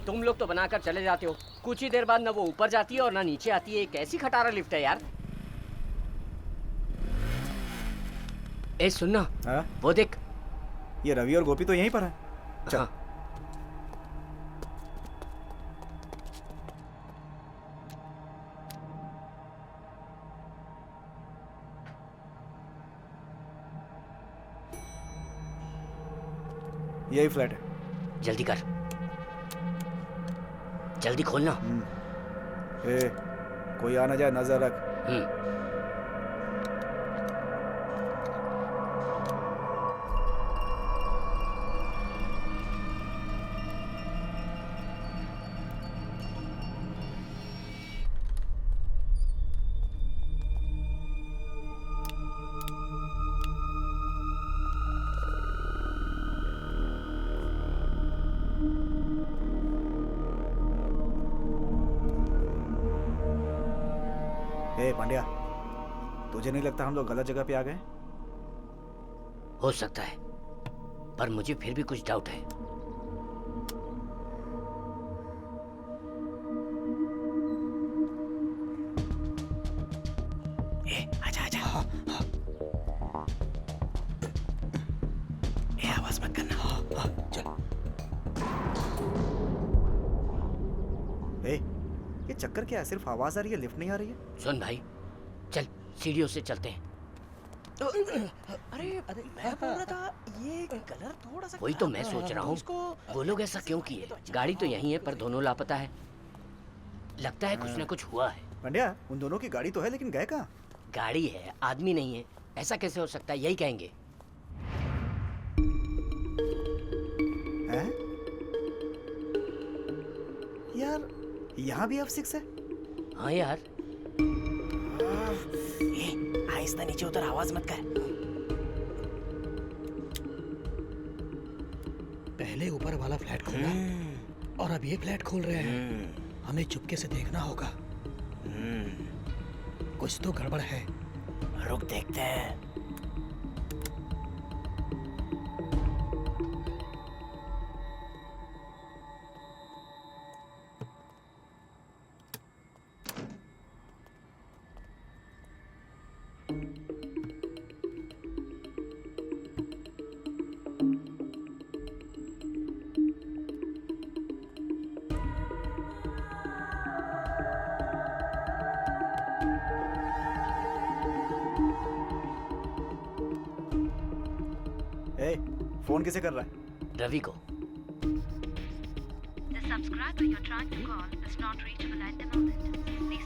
तुम लोग तो बनाकर चले जाते हो, कुछ ही देर बाद ना वो ऊपर जाती है और ना नीचे आती है। कैसी खटारा लिफ्ट है यार। ए सुनना, वो देख, ये रवि और गोपी तो यहीं पर है। चल। हाँ। यही फ्लैट है। जल्दी कर, जल्दी खोलना। ए, कोई आ ना जाए, नजर रख। पांड्या, तुझे नहीं लगता हम लोग गलत जगह पे आ गए? हो सकता है, पर मुझे फिर भी कुछ डाउट है। आजा आजा। आवाज मत करना। चल। ये चक्कर क्या है? सिर्फ आवाज आ रही है, लिफ्ट नहीं आ रही है। सुन भाई, चल सीढ़ियों से चलते हैं। अरे मैं बोल रहा था ये कलर थोड़ा सा। वही तो मैं सोच रहा हूँ, वो लोग ऐसा क्यों किए? गाड़ी तो यहीं है पर दोनों लापता है। लगता है कुछ ना कुछ हुआ है। पांड्या, उन दोनों की गाड़ी तो है, लेकिन गए कहाँ? गाड़ी है, आदमी नहीं है। ऐसा कैसे हो सकता है? यही कहेंगे। हैं? यार, यहाँ भी F6 है? हाँ यार। आहिस्ता नीचे उतर, आवाज मत कर। पहले ऊपर वाला फ्लैट खोला और अब ये फ्लैट खोल रहे हैं। हमें चुपके से देखना होगा। कुछ तो गड़बड़ है। रुक देखते हैं। फोन किसे कर रहा है? रवि को।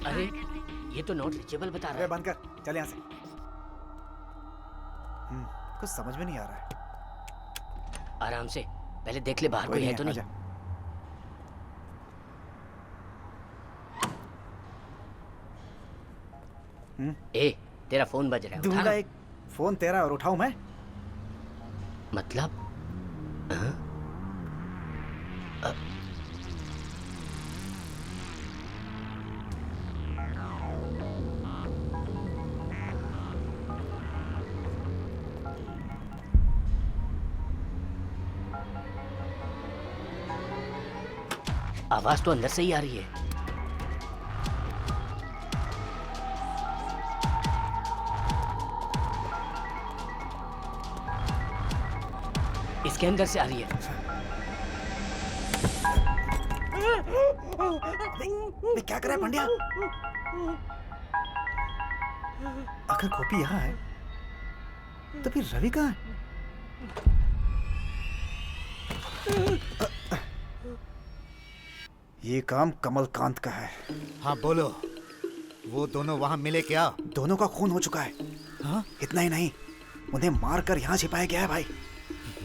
अरे ये तो नॉट रीचेबल बता रहा है। बंद कर, चल यहाँ से। कुछ समझ में नहीं आ रहा है। आराम से, पहले देख ले बाहर कोई है तो नहीं। ए, तेरा फोन बज रहा है। दूंगा एक फोन तेरा और उठाऊं मैं? मतलब? आवाज तो अंदर से ही आ रही है। इसके अंदर से आ रही है। क्या कर रहा है पांड्या? अगर गोपी यहाँ है तो फिर रवि कहाँ है? ये काम कमलकांत का है। हाँ बोलो, वो दोनों वहां मिले क्या? दोनों का खून हो चुका है। हाँ? इतना ही नहीं, उन्हें मारकर यहाँ छिपाया गया है भाई।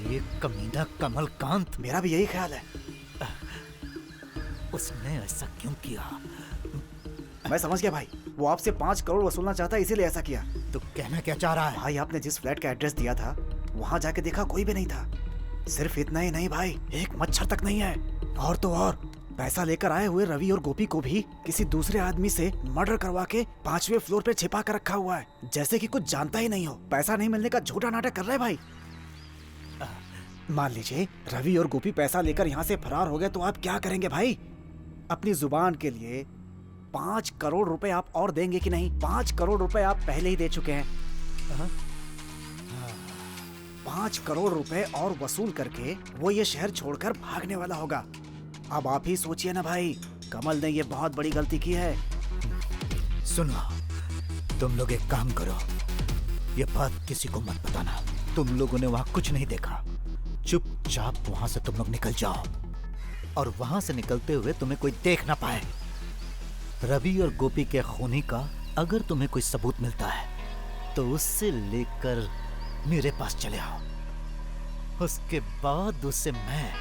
ये कमीना कमलकांत। मेरा भी यही ख्याल है। उसने ऐसा क्यों किया? मैं समझ गया भाई, वो आपसे 5 करोड़ वसूलना चाहता है, इसीलिए ऐसा किया। तो कहना क्या चाह रहा है? भाई आपने जिस फ्लैट का एड्रेस दिया था वहां जाके देखा, कोई भी नहीं था। सिर्फ इतना ही नहीं भाई, एक मच्छर तक नहीं है। और तो और पैसा लेकर आए हुए रवि और गोपी को भी किसी दूसरे आदमी से मर्डर करवा के 5वें फ्लोर पे छिपा कर रखा हुआ है, जैसे कि कुछ जानता ही नहीं हो। पैसा नहीं मिलने का झूठा नाटक कर रहे भाई। मान लीजिए रवि और गोपी पैसा लेकर यहाँ से फरार हो गए तो आप क्या करेंगे भाई? अपनी जुबान के लिए 5 करोड़ रुपए आप और देंगे कि नहीं? 5 करोड़ रुपए आप पहले ही दे चुके हैं। 5 करोड़ रुपए और वसूल करके वो ये शहर छोड़कर भागने वाला होगा। अब आप ही सोचिए ना भाई, कमल ने ये बहुत बड़ी गलती की है। सुनो, तुम लोग एक काम करो, ये बात किसी को मत बताना। तुम लोगों ने वहां कुछ नहीं देखा। चुपचाप वहां से तुम लोग निकल जाओ, और वहां से निकलते हुए तुम्हें कोई देख ना पाए। रवि और गोपी के खूनी का अगर तुम्हें कोई सबूत मिलता है तो उससे लेकर मेरे पास चले आओ। उसके बाद उसे मैं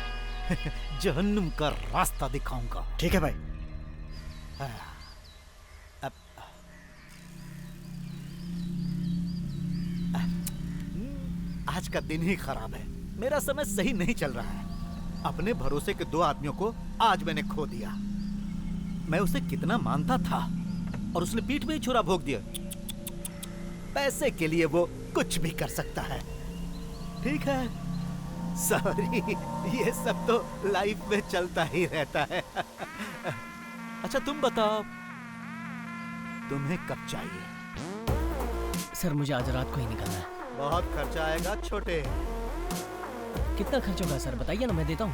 जहन्नुम का रास्ता दिखाऊंगा। ठीक है भाई। आज का दिन ही खराब है, मेरा समय सही नहीं चल रहा है। अपने भरोसे के 2 आदमियों को आज मैंने खो दिया। मैं उसे कितना मानता था और उसने पीठ में ही छुरा भोंक दिया। पैसे के लिए वो कुछ भी कर सकता है। ठीक है, सॉरी, ये सब तो लाइफ में चलता ही रहता है। अच्छा तुम बताओ, तुम्हें कब चाहिए? सर मुझे आज रात को ही निकलना है। बहुत खर्चा आएगा छोटे। कितना खर्च होगा सर, बताइए ना, मैं देता हूँ।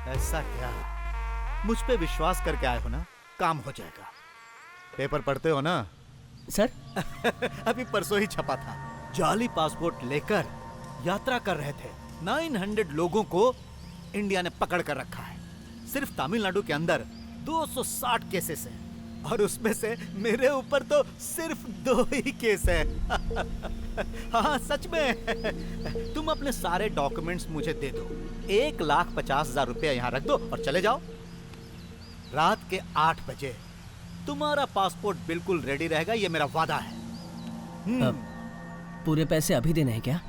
ऐसा क्या? मुझ पे विश्वास करके आए हो ना, काम हो जाएगा। पेपर पढ़ते हो ना? सर अभी परसों ही छपा था। जाली पासपोर्ट लेकर यात्रा कर रहे थे 900 लोगों को इंडिया ने पकड़ कर रखा है। सिर्फ तमिलनाडु के अंदर 260 केसेस हैं, और उसमें से मेरे ऊपर तो सिर्फ 2 ही केस है। हाँ सच में। तुम अपने सारे डॉक्यूमेंट्स मुझे दे दो, 1,50,000 रुपया यहाँ रख दो और चले जाओ। रात के 8 बजे तुम्हारा पासपोर्ट बिल्कुल रेडी रहेगा, ये मेरा वादा है। पूरे पैसे अभी देने हैं क्या?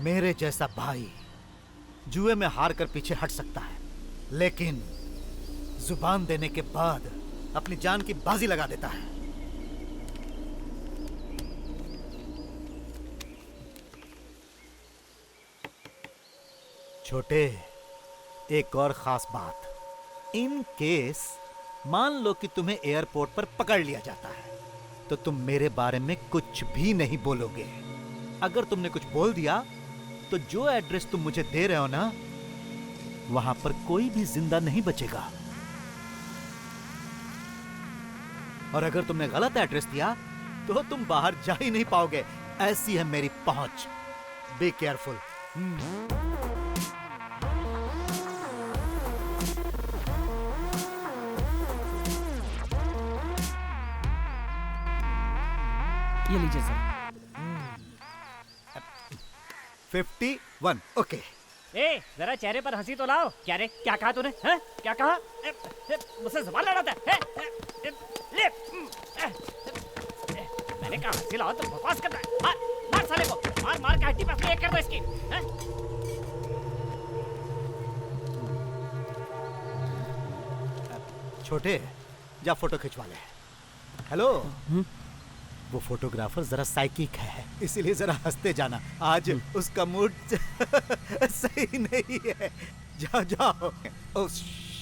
मेरे जैसा भाई जुए में हार कर पीछे हट सकता है, लेकिन जुबान देने के बाद अपनी जान की बाजी लगा देता है। छोटे, एक और खास बात, इन केस मान लो कि तुम्हें एयरपोर्ट पर पकड़ लिया जाता है तो तुम मेरे बारे में कुछ भी नहीं बोलोगे। अगर तुमने कुछ बोल दिया तो जो एड्रेस तुम मुझे दे रहे हो ना, वहां पर कोई भी जिंदा नहीं बचेगा। और अगर तुमने गलत एड्रेस दिया तो तुम बाहर जा ही नहीं पाओगे। ऐसी है मेरी पहुंच। Be careful. ये लीजिए सर। 51। ओके। ए, जरा चेहरे पर हंसी तो लाओ। क्या रे, क्या कहा तूने? हैं? क्या कहा? मुझसे ज़बान लड़ाता है? ले। मैंने कहा हंसी लाओ तो बकवास करता है। मार, मार साले को। मार मार के हड्डी पसली एक कर दो इसकी। हैं? छोटे, जा फोटो खिंचवा ले। हेलो। वो फोटोग्राफर जरा साइकिक है, इसीलिए जरा हंसते जाना। आज उसका मूड सही नहीं है। जाओ जाओ। ओह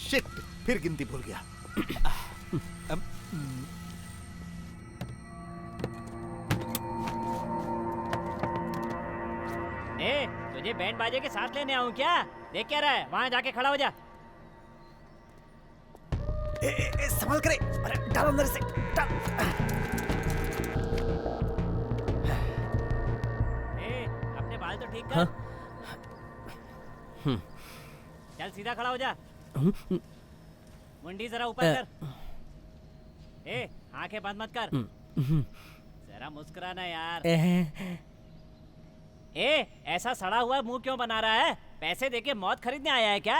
शिट, फिर गिनती भूल गया। ए, तुझे बैंड बाजे के साथ लेने आऊं क्या? देख क्या रहा है, वहां जाके खड़ा हो जा। संभाल करे, अरे डाल अंदर से, डाल। अपने बाल तो ठीक कर। हाँ? चल सीधा खड़ा हो जा। मुंडी जरा ऊपर कर। ए, आंखें बंद मत कर। जरा मुस्कुराना यार। ए, ऐसा सड़ा हुआ मुंह क्यों बना रहा है? पैसे देके मौत खरीदने आया है क्या?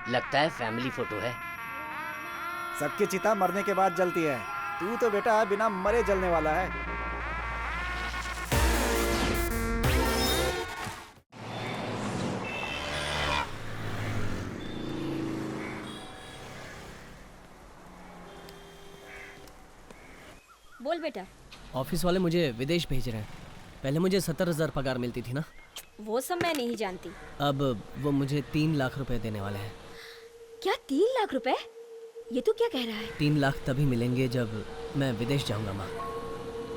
लगता है फैमिली फोटो है। सबकी चिता मरने के बाद जलती है, तू तो बेटा बिना मरे जलने वाला है। बोल बेटा। ऑफिस वाले मुझे विदेश भेज रहे हैं। पहले मुझे 70,000 पगार मिलती थी ना, वो सब मैं नहीं जानती। अब वो मुझे 3 लाख रुपए देने वाले हैं। क्या 3 लाख रुपए? ये तू क्या कह रहा है? 3 लाख तभी मिलेंगे जब मैं विदेश जाऊंगा माँ।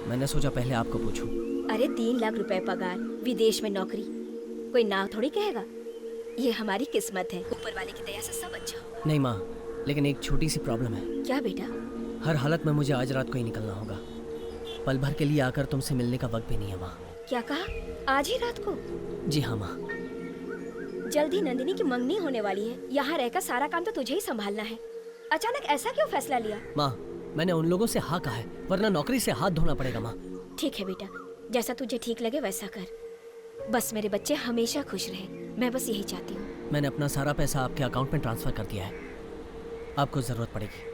मैंने सोचा पहले आपको पूछूं। अरे 3 लाख रुपए पगार, विदेश में नौकरी, कोई ना थोड़ी कहेगा। ये हमारी किस्मत है, ऊपर वाले की दया से सब अच्छा हो। नहीं माँ, लेकिन एक छोटी सी प्रॉब्लम है। क्या बेटा? हर हालत में मुझे आज रात को ही निकलना होगा। पल भर के लिए आकर तुमसे मिलने का वक्त भी नहीं है माँ। क्या कहा? आज ही रात को? जी हाँ माँ। जल्दी नंदिनी की मंगनी होने वाली है, यहाँ रहकर सारा काम तो तुझे ही संभालना है। अचानक ऐसा क्यों फैसला लिया? माँ, मैंने उन लोगों से हाँ कहा है, वरना नौकरी से हाथ धोना पड़ेगा माँ। ठीक है बेटा, जैसा तुझे ठीक लगे वैसा कर। बस मेरे बच्चे हमेशा खुश रहे, मैं बस यही चाहती हूँ। मैंने अपना सारा पैसा आपके अकाउंट में ट्रांसफर कर दिया है, आपको जरूरत पड़ेगी।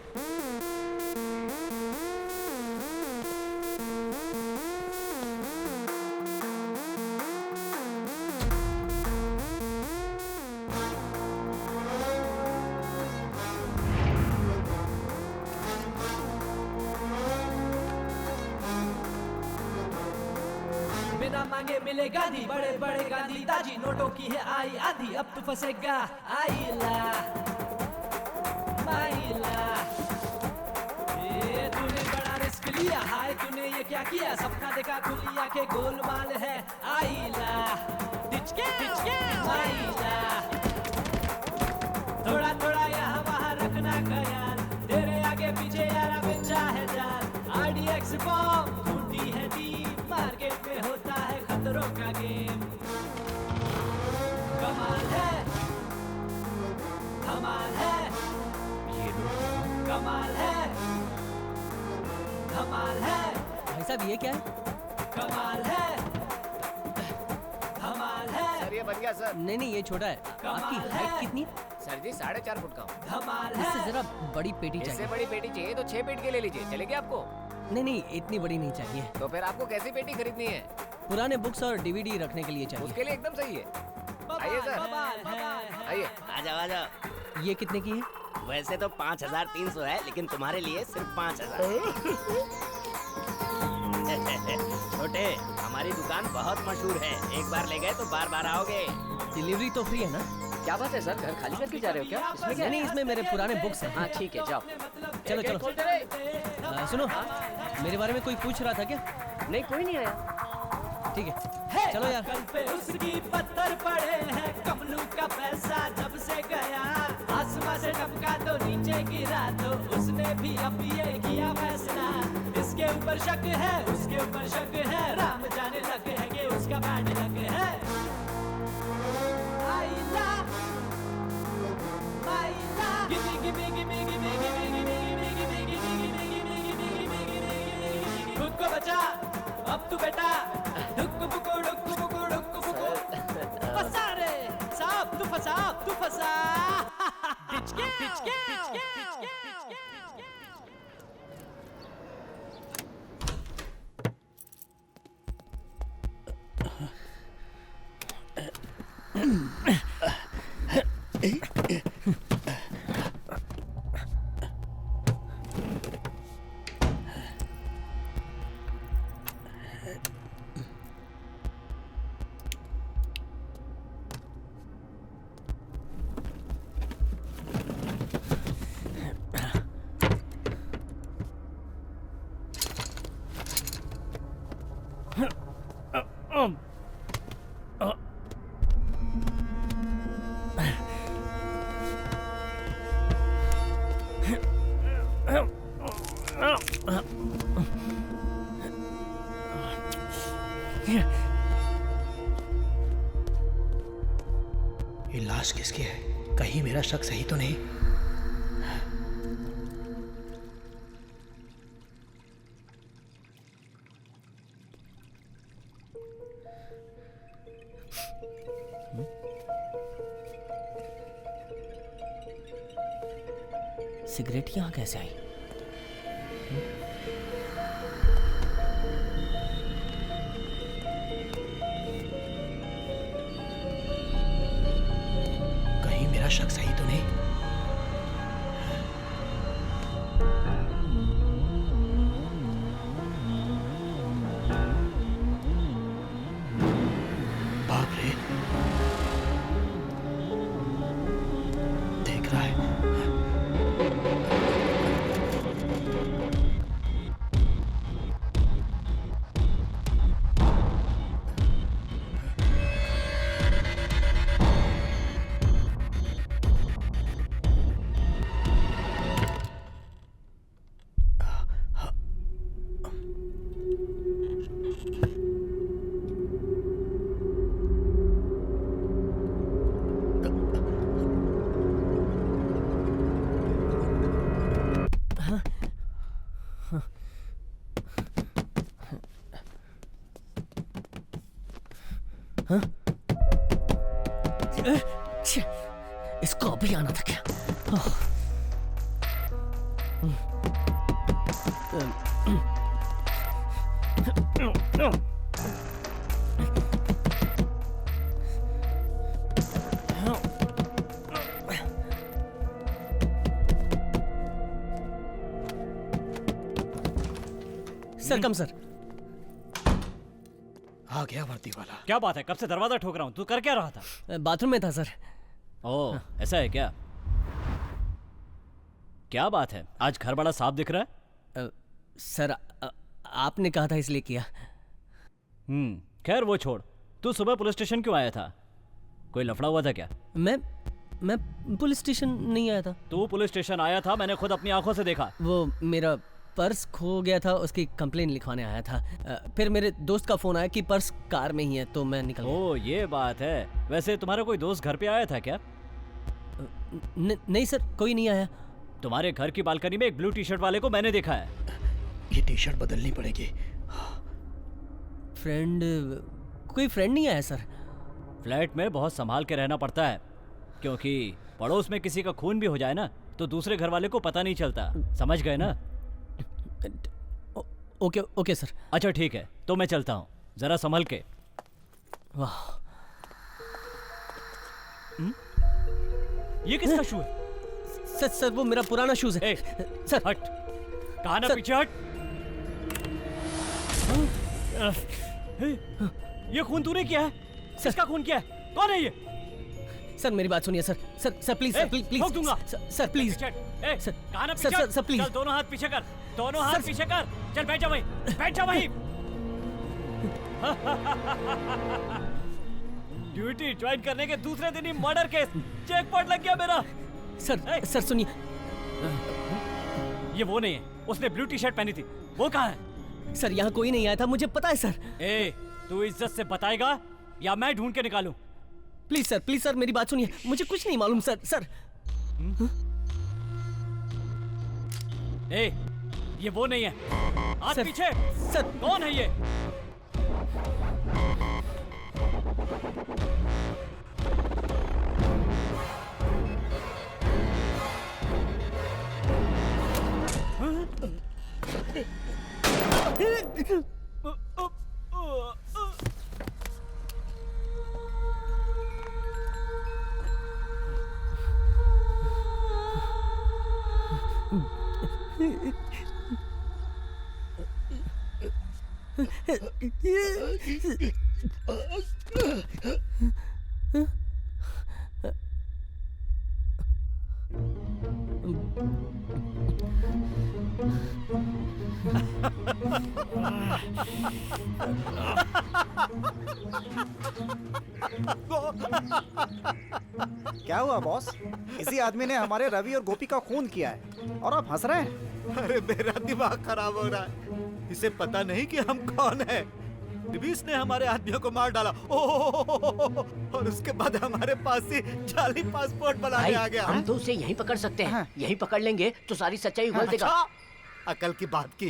बिना मांगे मिले गांधी, बड़े बड़े गांधी दाजी, नोटों की है आई आधी, अब तो फंसेगा आईला माईला। ये तूने बड़ा रिस्क लिया, हाय तूने ये क्या किया? सपना देखा खुली आंखें, गोलमाल है आईला टिचके टिचके माईला। थोड़ा थोड़ा यहाँ वहाँ रखना ख्याल, तेरे आगे पीछे यारा बिछा है जाल। RDX बॉम्ब ढूंढी है टीम, मार्केट में होता है खतरों का गेम। कमाल है, धमाल है, ये कमाल है, धमाल है। भाई साहब ये क्या है? कमाल है, धमाल है। सर ये बन गया सर। नहीं ये छोटा है। आपकी हाइट कितनी है? सर जी 4.5 फुट का हूँ। धमाल है। इससे जरा बड़ी पेटी इससे चाहिए। बड़ी पेटी चाहिए तो 6 फीट के ले लीजिए, चलेगी आपको? नहीं इतनी बड़ी नहीं चाहिए। तो फिर आपको कैसी पेटी खरीदनी है? पुराने बुक्स और DVD रखने के लिए चाहिए। उसके लिए एकदम सही है। आइए सर, आइए। आ जाओ। ये कितने की है? वैसे तो 5,300 है, लेकिन तुम्हारे लिए सिर्फ 5,000। छोटे, हमारी दुकान बहुत मशहूर है, एक बार ले गए तो बार बार आओगे। डिलीवरी तो फ्री है ना? क्या बात है सर, घर खाली करके जा रहे हो क्या? इसमें क्या? नहीं इसमें मेरे पुराने बुक्स हैं। हाँ ठीक है, जाओ। चलो सुनो, मेरे बारे में कोई पूछ रहा था क्या? नहीं कोई नहीं आया। ठीक है चलो यार। कल पे उसकी पत्थर पड़े हैं, कमलू का पैसा जब से गया, आसमां से टपका तो नीचे गिरा, तो उसने भी अब ये किया फैसला। इसके ऊपर शक है, उसके ऊपर शक है, राम जाने लगे है कि उसका बैड लग है। आइला आइला gimme gimme gimme gimme gimme gimme gimme gimme gimme gimme gimme gimme gimme. खुद को बचा अब तू बेटा, डुक्कू बुक्कू डुक्कू बुक्कू डुक्कू बुक्कू। फंसा रे साहब, तू फंसा टिचके टिचके टिचके। ये लाश किसकी है? कहीं मेरा शक सही तो नहीं? सिगरेट यहाँ कैसे आई? कहीं मेरा शक सही तो नहीं? बाप रे, देख रहा है। हाँ? छे, इसको अभी आना था क्या? सर कम सर। आ गया वर्दी वाला। क्या बात है, कब से दरवाजा ठोक रहा हूँ, तू कर क्या रहा था? बाथरूम में था सर। ओह ऐसा है क्या? क्या बात है, आज घर बड़ा साफ दिख रहा है। सर आपने कहा था इसलिए किया। खैर वो छोड़, तू सुबह पुलिस स्टेशन क्यों आया था? कोई लफड़ा हुआ था क्या? मैं पुलिस स्टेशन नहीं आया था। तू पुलिस स्टेशन आया था, मैंने खुद अपनी आंखों से देखा। वो मेरा पर्स खो गया था, उसकी कंप्लेन लिखवाने आया था। फिर मेरे दोस्त का फोन आया कि पर्स कार में ही है, तो मैं निकल गया। ओह ये बात है। वैसे तुम्हारा कोई दोस्त घर पे आया था क्या? नहीं सर, कोई नहीं आया। तुम्हारे घर की बालकनी में एक ब्लू टी शर्ट वाले को मैंने देखा है। ये टी शर्ट बदलनी पड़ेगी। कोई फ्रेंड नहीं आया सर। फ्लैट में बहुत संभाल के रहना पड़ता है, क्योंकि पड़ोस में किसी का खून भी हो जाए ना तो दूसरे घर वाले को पता नहीं चलता। समझ गए ना? Okay sir. अच्छा ठीक है, तो मैं चलता हूँ, जरा संभल के। वाह, ये किसका शू है? सर वो मेरा पुराना शूज है। सर हट, कहा ना पीछे हट। ये खून तूने किया है? किसका खून किया है? कौन है ये? सर मेरी बात सुनिए सर प्लीज ठोक दूंगा। Sir please sir please. चल दोनों हाथ पीछे कर, दोनों हाथ पीछे कर। चल बैठ जा वहीं, बैठ जा वहीं। ड्यूटी ज्वाइन करने के दूसरे दिन ही मर्डर केस, जैकपॉट लग गया मेरा। सर सुनिए, ये वो नहीं है, उसने ब्लू टी शर्ट पहनी थी। वो कहाँ है? सर यहाँ कोई नहीं आया था, मुझे पता है सर। तू इज्जत से बताएगा या मैं ढूंढ के निकालूं? प्लीज सर मेरी बात सुनिए, मुझे कुछ नहीं मालूम सर। ये वो नहीं है। हाथ पीछे। सर कौन है ये? क्या हुआ बॉस? इसी आदमी ने हमारे रवि और गोपी का खून किया है और आप हंस रहे हैं। अरे मेरा दिमाग खराब हो रहा है, इसे पता नहीं कि हम कौन हैं। डिवीस ने हमारे आदमियों को मार डाला। और उसके बाद हमारे पास ही जाली पासपोर्ट बनाने भाई, आ गया। हम तो उसे यहीं पकड़ सकते हैं। यहीं पकड़ लेंगे तो सारी सच्चाई उगल देगा। अच्छा, अकल की बात की।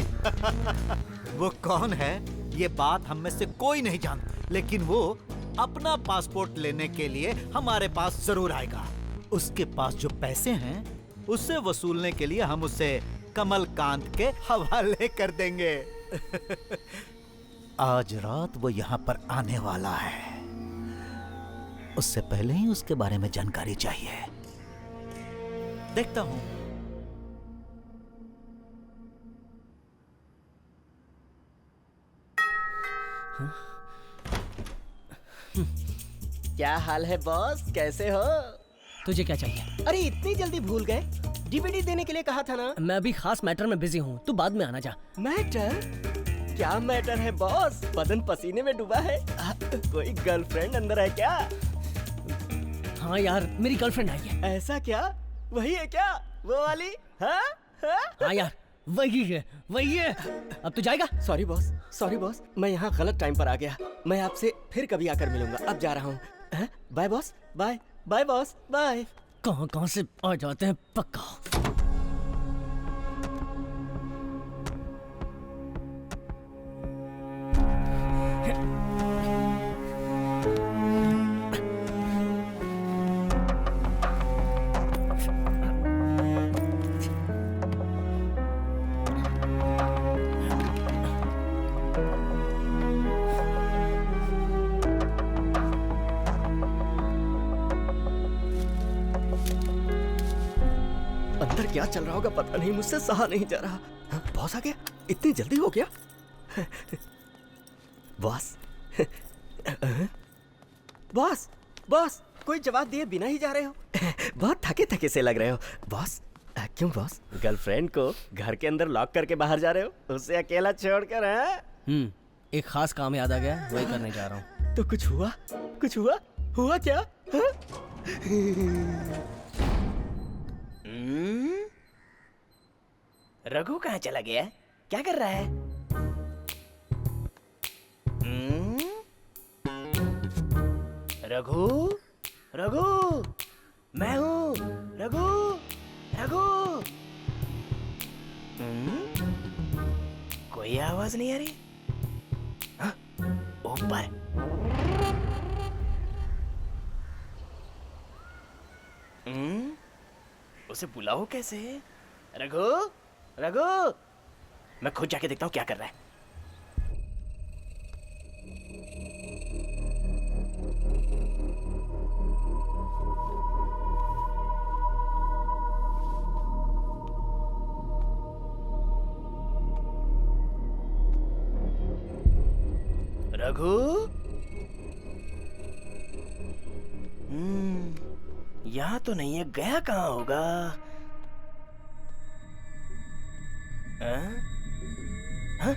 वो कौन है ये बात हम में से कोई नहीं जानता, लेकिन वो अपना पासपोर्ट लेने के लिए हमारे पास जरूर आएगा। उसके पास जो पैसे हैं उससे वसूलने के लिए हम उसे कमलकांत के हवाले कर देंगे। आज रात वो यहाँ पर आने वाला है, उससे पहले ही उसके बारे में जानकारी चाहिए। देखता हूँ। क्या हाल है बॉस, कैसे हो? तुझे क्या चाहिए? अरे इतनी जल्दी भूल गए? डीवीडी देने के लिए कहा था ना। मैं अभी खास मैटर में बिजी हूँ, तू बाद में आना जा। मैटर? क्या मैटर है बॉस? बदन पसीने में डूबा है। कोई गर्लफ्रेंड अंदर है क्या? हाँ यार, मेरी गर्लफ्रेंड आई है। ऐसा क्या? वही है क्या? वो वाली? हाँ हाँ यार, वही है, वही है। अब तू जाएगा? सॉरी बॉस, सॉरी बॉस, मैं यहाँ गलत टाइम पर आ गया। मैं आपसे फिर कभी आकर मिलूंगा। अब जा रहा हूँ। Bye boss, bye bye boss, bye. कहाँ कहाँ से आ जाते हैं पक्का। अंदर क्या चल रहा होगा पता नहीं, मुझसे सहा नहीं जा रहा। बॉस आ गया? इतनी जल्दी हो गया? बॉस बॉस बॉस, कोई जवाब दिए बिना ही जा रहे हो? बहुत थके थके से लग रहे हो बॉस। क्यों बॉस, गर्लफ्रेंड को घर के अंदर लॉक करके बाहर जा रहे हो, उसे अकेला छोड़कर? एक खास काम याद आ गया, वही करने जा रहा हूँ। तो कुछ हुआ? कुछ हुआ? हुआ क्या? रघु कहाँ चला गया? क्या कर रहा है? रघु, रघु, मैं हूँ रघु, रघु। कोई आवाज नहीं आ रही। ऊपर। उसे बुलाओ कैसे? रघु, रघु, मैं खुद जाके देखता हूँ क्या कर रहा है। रघु, यहाँ तो नहीं है, गया कहाँ होगा? हाँ?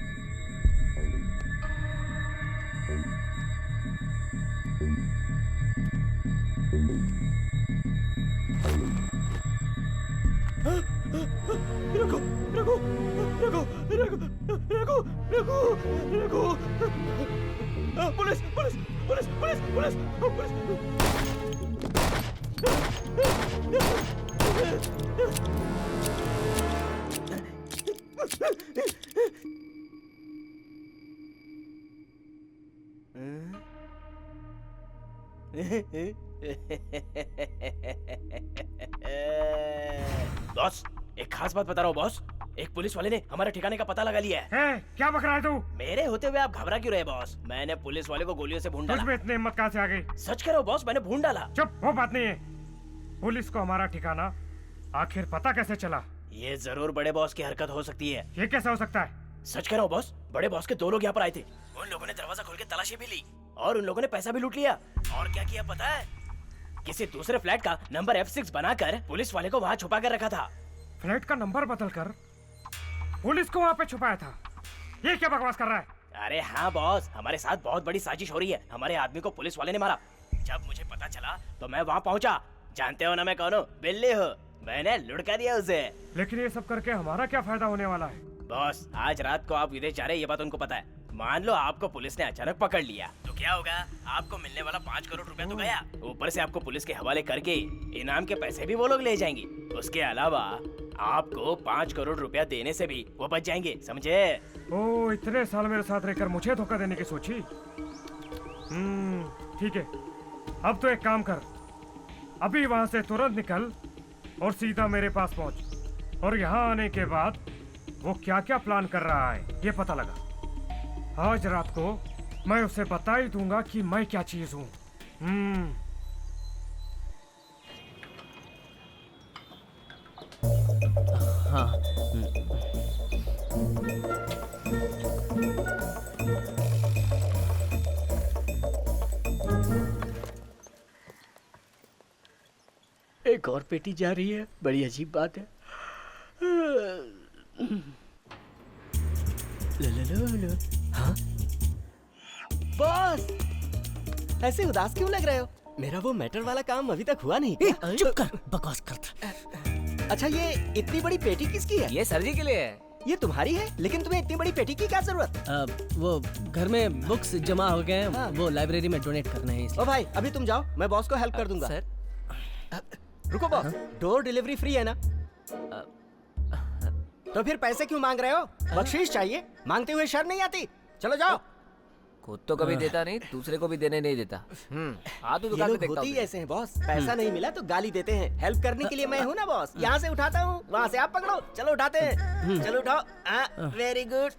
Raghu, Raghu, Raghu, Raghu, Raghu, Raghu, Raghu, police, police, police, police, police, boss, एक खास बात बता रहा हूँ बॉस। एक पुलिस वाले ने हमारे ठिकाने का पता लगा लिया है। क्या बक रहा है तू? मेरे होते हुए आप घबरा क्यों रहे बॉस? मैंने पुलिस वाले को गोलियों से भून डाला। तुझ में इतनी हिम्मत कहाँ से आ गई? सच कह रहा हूँ बॉस, मैंने भून डाला। चुप, वो बात नहीं है। पुलिस को हमारा ठिकाना आखिर पता कैसे चला? ये जरूर बड़े बॉस की हरकत हो सकती है। ये कैसे हो सकता है? सच कह रहा हूँ बॉस, बड़े बॉस के 2 लोग यहाँ पर आए थे। उन लोगों ने दरवाजा खोल के तलाशी भी ली और उन लोगों ने पैसा भी लूट लिया। और क्या किया पता है? किसी दूसरे फ्लैट का नंबर F6 बनाकर पुलिस वाले को वहाँ छुपा कर रखा था। फ्लैट का नंबर बदलकर पुलिस को वहाँ पे छुपाया था? ये क्या बकवास कर रहा है? अरे हाँ बॉस, हमारे साथ बहुत बड़ी साजिश हो रही है। हमारे आदमी को पुलिस वाले ने मारा। जब मुझे पता चला तो मैं वहाँ पहुँचा। जानते हो ना मैं कौन हूँ? बिल्ली हूँ। मैंने लुढ़का दिया उसे। लेकिन ये सब करके हमारा क्या फायदा होने वाला है? बॉस, आज रात को आप विदेश जा रहे हैं, ये बात उनको पता है। मान लो आपको पुलिस ने अचानक पकड़ लिया तो क्या होगा? आपको मिलने वाला 5 करोड़ रुपया तो गया, ऊपर से आपको पुलिस के हवाले करके इनाम के पैसे भी वो लोग ले जाएंगे। उसके अलावा आपको 5 करोड़ रुपया देने से भी वो बच जाएंगे, समझे? ओ, इतने साल मेरे साथ रहकर मुझे धोखा देने की सोची। ठीक है, अब तो एक काम कर, अभी वहां से तुरंत निकल और सीधा मेरे पास पहुंच, और यहाँ आने के बाद वो क्या क्या प्लान कर रहा है ये पता लगा। आज रात को मैं उसे बता ही दूंगा कि मैं क्या चीज हूँ। हाँ। एक और पेटी जा रही है, बड़ी अजीब बात है। हाँ? बॉस, ऐसे उदास क्यों लग रहे हो? मेरा वो मैटर वाला काम अभी तक हुआ नहीं क्या? चुप कर, बकवास करता। अच्छा, ये इतनी बड़ी पेटी किसकी है? ये सर जी के लिए है। ये तुम्हारी है, लेकिन तुम्हें इतनी बड़ी पेटी की क्या जरूरत? वो घर में बुक्स जमा हो गए हैं, हाँ। वो लाइब्रेरी में डोनेट करने हैं इसलिए। ओ भाई, अभी तुम जाओ, मैं बॉस को हेल्प कर दूंगा। सर, रुको बॉस, डोर डिलीवरी फ्री है ना? तो फिर पैसे क्यों मांग रहे हो? बख्शीश चाहिए, मांगते हुए शर्म नहीं आती? चलो जाओ। खुद तो कभी देता नहीं, दूसरे को भी देने नहीं देता। हाँ तो दुकान पे देखता होती ऐसे हैं बॉस, पैसा नहीं मिला तो गाली देते हैं। हेल्प करने के लिए मैं हूँ ना बॉस, यहाँ से उठाता हूँ, वहाँ से आप पकड़ो। चलो उठाते हैं, चलो उठाओ। Very good.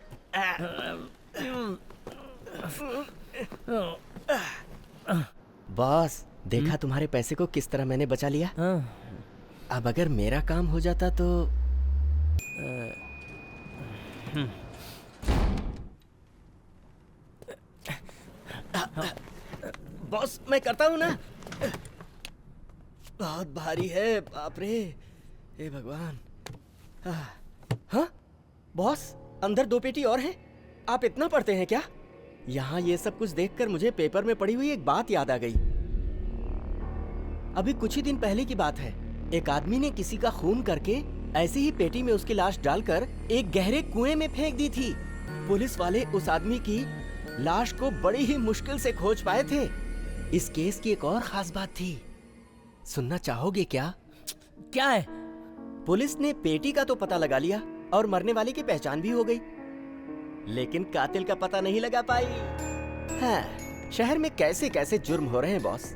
बॉस, देखा तुम्हारे पैसे को किस तरह मैंने बचा लिया? अब अगर मेरा काम हो जाता तो बॉस, मैं करता हूँ ना। बहुत भारी है, बाप रे, हे भगवान। हाँ बॉस, अंदर 2 पेटी और हैं। आप इतना पढ़ते हैं क्या? यहाँ ये सब कुछ देखकर मुझे पेपर में पढ़ी हुई एक बात याद आ गई। अभी कुछ ही दिन पहले की बात है, एक आदमी ने किसी का खून करके ऐसी ही पेटी में उसकी लाश डालकर एक गहरे कुएं में फेंक दी थी। पुलिस वाले उस आदमी की लाश को बड़ी ही मुश्किल से खोज पाए थे। इस केस की एक और खास बात थी, सुनना चाहोगे क्या? क्या है? पुलिस ने पेटी का तो पता लगा लिया और मरने वाले की पहचान भी हो गई, लेकिन कातिल का पता नहीं लगा पाई। हाँ, शहर में कैसे कैसे जुर्म हो रहे हैं बॉस।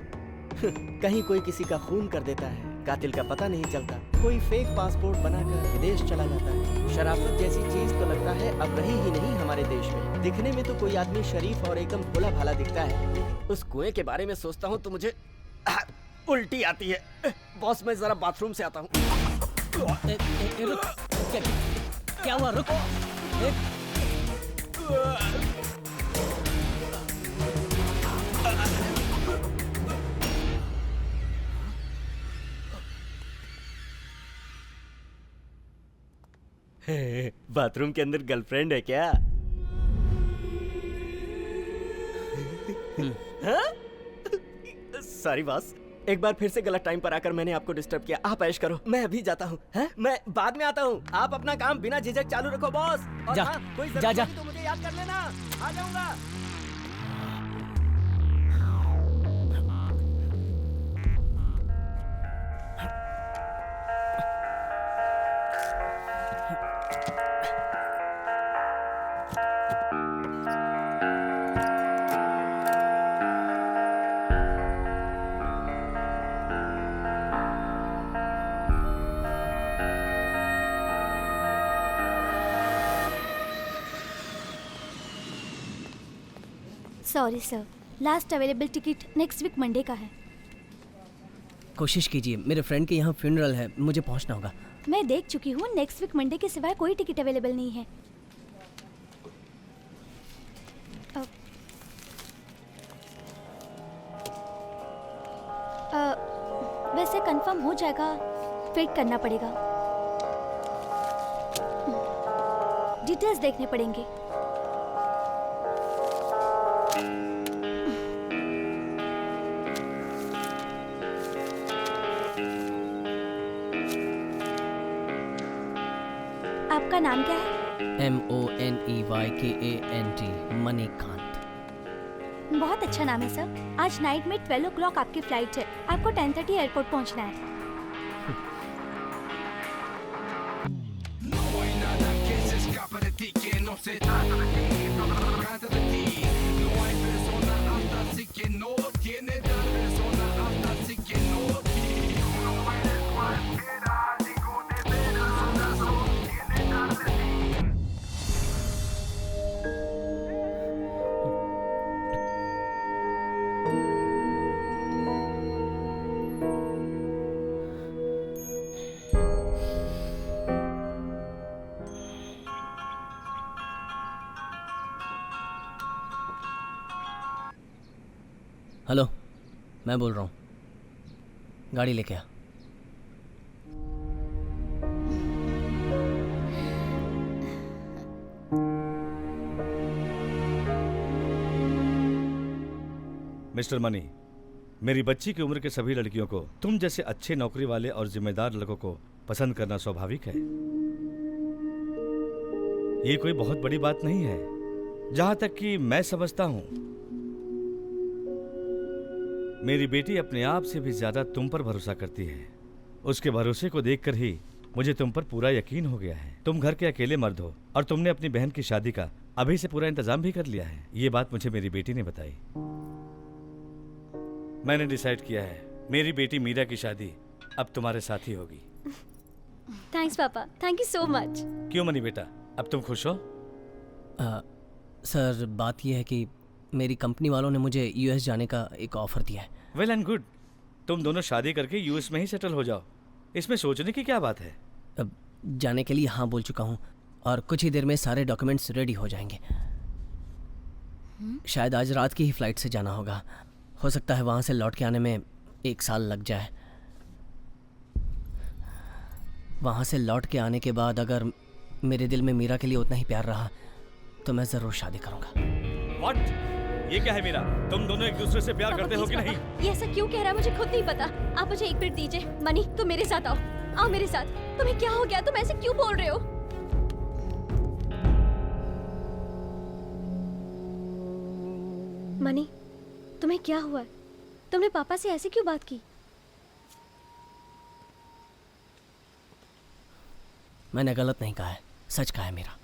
कहीं कोई किसी का खून कर देता है, कातिल का पता नहीं चलता। कोई फेक पासपोर्ट बनाकर विदेश चला जाता है। शराफत जैसी चीज तो लगता है अब रही ही नहीं हमारे देश में। दिखने में तो कोई आदमी शरीफ और एकदम भोला भाला दिखता है। उस कुएं के बारे में सोचता हूँ तो मुझे उल्टी आती है। बॉस, मैं जरा बाथरूम से आता हूँ। क्या हुआ? रुको। बाथरूम के अंदर गर्लफ्रेंड है क्या? सॉरी बॉस, एक बार फिर से गलत टाइम पर आकर मैंने आपको डिस्टर्ब किया। आप ऐश करो, मैं अभी जाता हूँ। मैं बाद में आता हूँ। आप अपना काम बिना झिझक चालू रखो बॉस। और जा, हाँ, कोई जा, जा। तो मुझे याद कर लेना, आ जाऊंगा। Sorry sir, last available ticket next week Monday का है। कोशिश कीजिए, मेरे फ्रेंड के यहाँ फ्यूनरल है, मुझे पहुँचना होगा। मैं देख चुकी हूँ, नेक्स्ट वीक मंडे के सिवाय कोई टिकट अवेलेबल नहीं है। वैसे कंफर्म हो जाएगा, वेट करना पड़ेगा, डिटेल्स देखने पड़ेंगे। आपका नाम क्या है? MONEYKANT, मणिकांत। बहुत अच्छा नाम है सर। आज नाइट में 12 o'clock आपकी फ्लाइट है। आपको 10:30 एयरपोर्ट पहुंचना है। हेलो, मैं बोल रहा हूँ, गाड़ी लेके आ। मिस्टर मनी, मेरी बच्ची की उम्र के सभी लड़कियों को तुम जैसे अच्छे नौकरी वाले और जिम्मेदार लड़कों को पसंद करना स्वाभाविक है। ये कोई बहुत बड़ी बात नहीं है। जहां तक कि मैं समझता हूं, मेरी बेटी अपने आप से भी ज्यादा तुम पर भरोसा करती है। उसके भरोसे को देखकर ही मुझे तुम पर पूरा यकीन हो गया है। तुम घर के अकेले मर्द हो और तुमने अपनी बहन की शादी का अभी से पूरा इंतजाम भी कर लिया है। ये बात मुझे मेरी बेटी ने बताई। मैंने डिसाइड किया है, मेरी बेटी मीरा की शादी अब तुम्हारे साथ ही होगी। थैंक्स पापा, थैंक यू सो मच। क्यों मनी बेटा, अब तुम खुश हो? सर, बात यह है कि मेरी कंपनी वालों ने मुझे यूएस जाने का एक ऑफर दिया है। Well and good. तुम दोनों शादी करके यूएस में ही सेटल हो जाओ। इसमें सोचने की क्या बात है? अब जाने के लिए हाँ बोल चुका हूँ और कुछ ही देर में सारे डॉक्यूमेंट्स रेडी हो जाएंगे। शायद आज रात की ही फ्लाइट से जाना होगा। हो सकता है वहाँ से लौट के आने में 1 साल लग जाए। वहाँ से लौट के आने के बाद अगर मेरे दिल में मीरा के लिए उतना ही प्यार रहा तो मैं ज़रूर शादी करूँगा। What? ये क्या है मीरा? तुम दोनों एक दूसरे से प्यार करते हो कि नहीं? ये ऐसा क्यों कह रहा है मुझे खुद नहीं पता। आप मुझे 1 मिनट दीजिए। मनी, तुम मेरे साथ आओ। आओ मेरे साथ। तुम्हें क्या हो गया? तुम ऐसे क्यों बोल रहे हो? मनी, तुम्हें क्या हुआ है? तुमने पापा से ऐसे क्यों बात की? मैंने गलत नहीं कहा है, सच कहा है मीरा।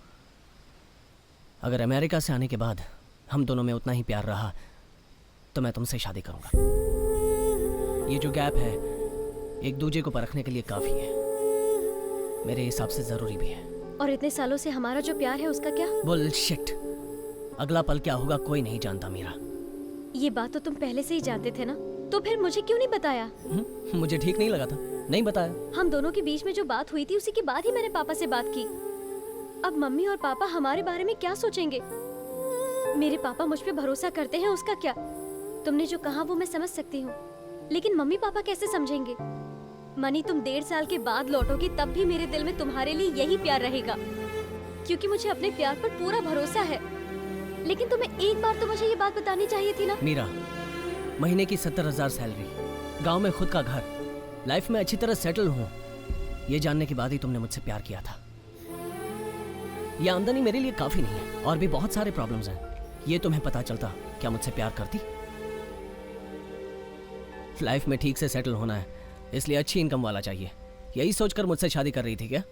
अगर अमेरिका से आने के बाद हम दोनों में उतना ही प्यार रहा तो मैं तुमसे शादी करूंगा। ये जो गैप है एक दूसरे को परखने के लिए काफी है, मेरे हिसाब से जरूरी भी है। और इतने सालों से हमारा जो प्यार है उसका क्या? बुलशिट। अगला पल क्या होगा कोई नहीं जानता मीरा। ये बात तो तुम पहले से ही जानते थे ना, तो फिर मुझे क्यों नहीं बताया? मुझे ठीक नहीं लगा था, नहीं बताया। हम दोनों के बीच में जो बात हुई थी उसी के बाद ही मैंने पापा से बात की। अब मम्मी और पापा हमारे बारे में क्या सोचेंगे? मेरे पापा मुझ पे भरोसा करते हैं, उसका क्या? तुमने जो कहा वो मैं समझ सकती हूँ, लेकिन मम्मी पापा कैसे समझेंगे? मनी, तुम 1.5 साल के बाद लौटोगी तब भी मेरे दिल में तुम्हारे लिए यही प्यार रहेगा, क्योंकि मुझे अपने प्यार पर पूरा भरोसा है। लेकिन तुम्हें एक बार तो मुझे ये बात बतानी चाहिए थी ना। मीरा, महीने की 70,000 सैलरी, गांव में खुद का घर, लाइफ में अच्छी तरह सेटल हूँ, ये जानने के बाद ही तुमने मुझसे प्यार किया था। ये आमदनी मेरे लिए काफी नहीं है और भी बहुत सारे प्रॉब्लम्स हैं। ये तुम्हें पता चलता क्या मुझसे प्यार करती? लाइफ में ठीक से सेटल होना है, इसलिए अच्छी इनकम वाला चाहिए। यही सोचकर मुझसे शादी कर रही थी क्या?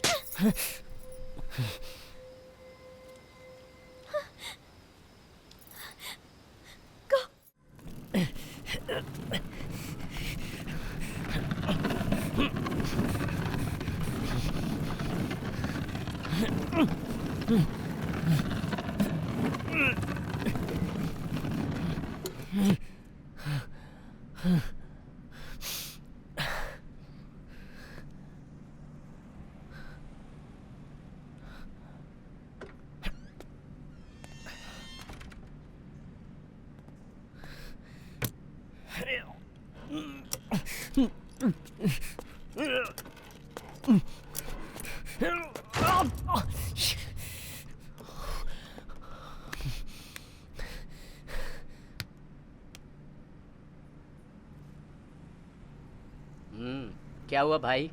क्या हुआ भाई?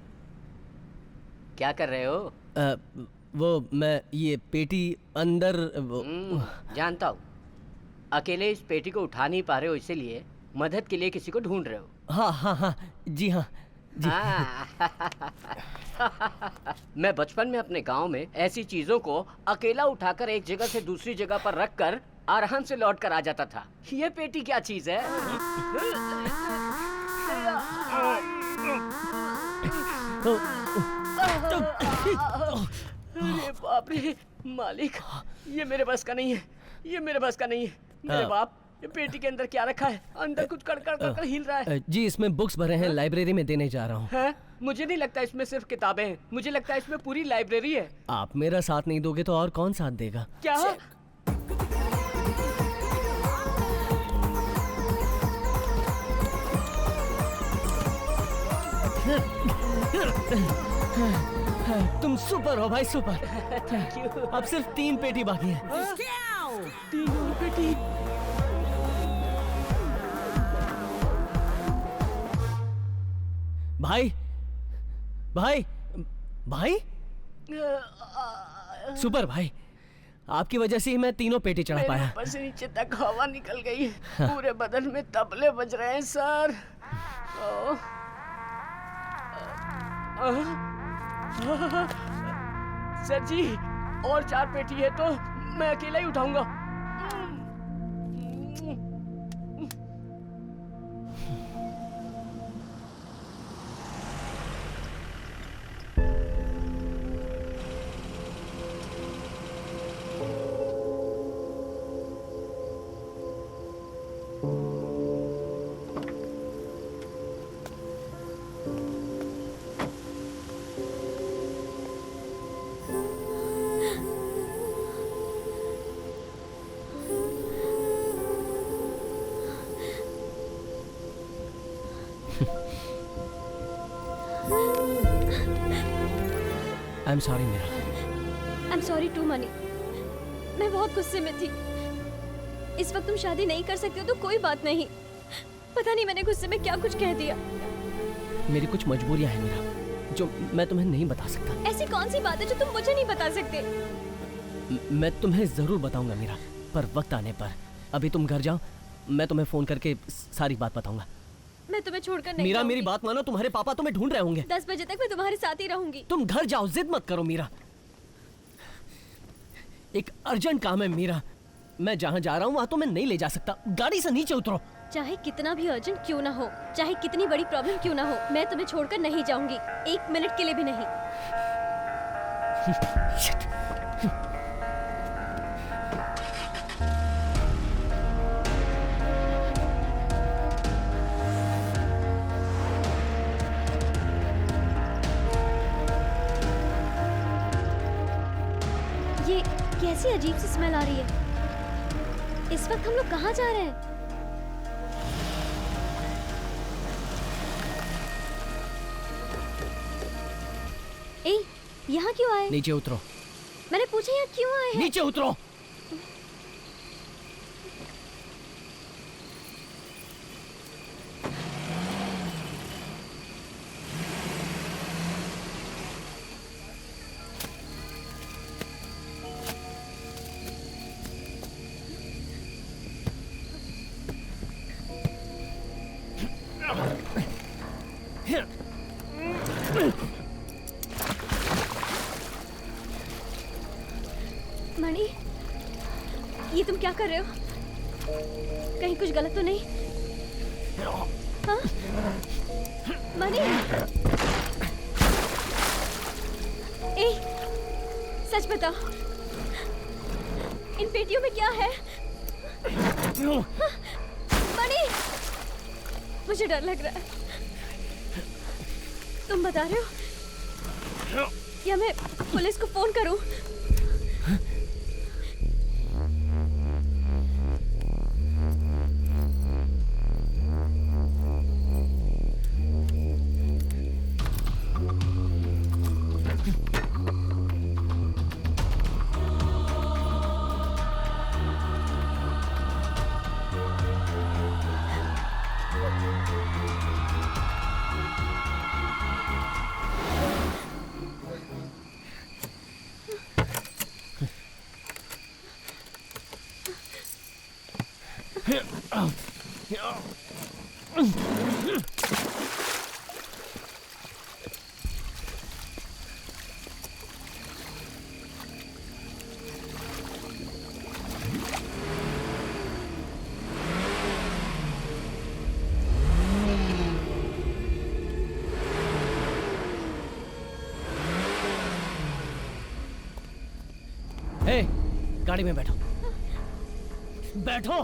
क्या कर रहे हो? वो मैं ये पेटी अंदर जानता हूँ। अकेले इस पेटी को उठा नहीं पा रहे हो, इसीलिए मदद के लिए किसी को ढूंढ रहे हो। हाँ हाँ हाँ जी हाँ जी। मैं बचपन में अपने गांव में ऐसी चीजों को अकेला उठाकर एक जगह से दूसरी जगह पर रखकर आराम से लौट कर आ जाता था। ये पेटी क्या चीज है? अरे बाप रे मालिक, ये मेरे बस का नहीं है, ये मेरे बस का नहीं है। मेरे बाप, ये पेटी के अंदर क्या रखा है? अंदर कुछ कड़कड़ हिल रहा है। जी इसमें बुक्स भरे हैं, लाइब्रेरी में देने जा रहा हूँ। है? मुझे नहीं लगता इसमें सिर्फ किताबें हैं, मुझे लगता है इसमें पूरी लाइब्रेरी है। आप मेरा साथ नहीं दोगे तो और कौन साथ देगा? क्या? तुम सुपर हो भाई, सुपर। Thank you. अब सिर्फ 3 पेटी बाकी है। 3 और पेटी। भाई भाई भाई सुपर भाई, आपकी वजह से ही मैं 3 पेटी चढ़ा पाया। ऊपर से नीचे तक हवा निकल गई, पूरे बदन में तबले बज रहे हैं सर। सर जी, और 4 पेटी है तो मैं अकेला ही उठाऊंगा। I am sorry Meera. I am sorry to Mani. मैं बहुत गुस्से में थी। इस वक्त तुम शादी नहीं कर सकते हो तो कोई बात नहीं। पता नहीं मैंने गुस्से में क्या कुछ कह दिया। मेरी कुछ मजबूरियां हैं मीरा, जो मैं तुम्हें नहीं बता सकता। ऐसी कौन सी बात है जो तुम मुझे नहीं बता सकते? मैं तुम्हें जरूर बताऊंगा मीरा, पर वक्त आने पर। अभी तुम घर जाओ, मैं तुम्हें फोन करके सारी बात बताऊंगा। मैं तुम्हें छोड़कर नहीं मीरा जाऊंगी। मेरी बात मानो, तुम्हारे पापा तुम्हें ढूंढ रहे होंगे। 10 बजे तक मैं तुम्हारे साथ ही रहूंगी। तुम घर जाओ, जिद मत करो मीरा। एक अर्जेंट काम है मीरा, मैं जहाँ जा रहा हूँ वहाँ तो मैं नहीं ले जा सकता। गाड़ी से नीचे उतरो। चाहे कितना भी अर्जेंट क्यों ना हो, चाहे कितनी बड़ी प्रॉब्लम क्यों ना हो, मैं तुम्हें छोड़कर नहीं जाऊंगी, 1 मिनट के लिए भी नहीं। ये कैसी अजीब सी स्मेल आ रही है। इस वक्त हम लोग कहाँ जा रहे हैं? ए, यहाँ क्यों आए? नीचे उतरो। मैंने पूछा यहाँ क्यों आए हैं? नीचे उतरो। मणि, ये तुम क्या कर रहे हो? कहीं कुछ गलत तो नहीं? हाँ? मणि, ए, सच बताओ, इन पेटियों में क्या है? हाँ? मणि, मुझे डर लग रहा है। तुम बता रहे हो या मैं पुलिस को फोन करूं? ए, गाड़ी में बैठो। बैठो।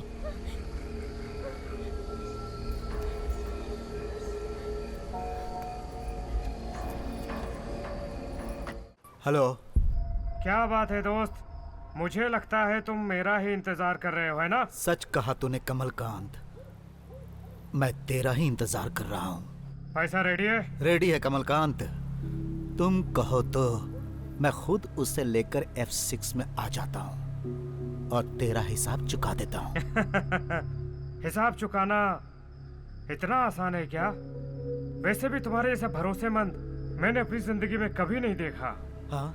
हेलो। क्या बात है दोस्त? मुझे लगता है तुम मेरा ही इंतजार कर रहे हो, है ना? सच कहा तूने कमलकांत, मैं तेरा ही इंतजार कर रहा हूँ। पैसा रेडी है? रेडी है कमलकांत, तुम कहो तो मैं खुद उसे लेकर F6 में आ जाता हूँ और तेरा हिसाब चुका देता हूँ। हिसाब चुकाना इतना आसान है क्या? वैसे भी तुम्हारे जैसा भरोसेमंद मैंने अपनी जिंदगी में कभी नहीं देखा। हाँ?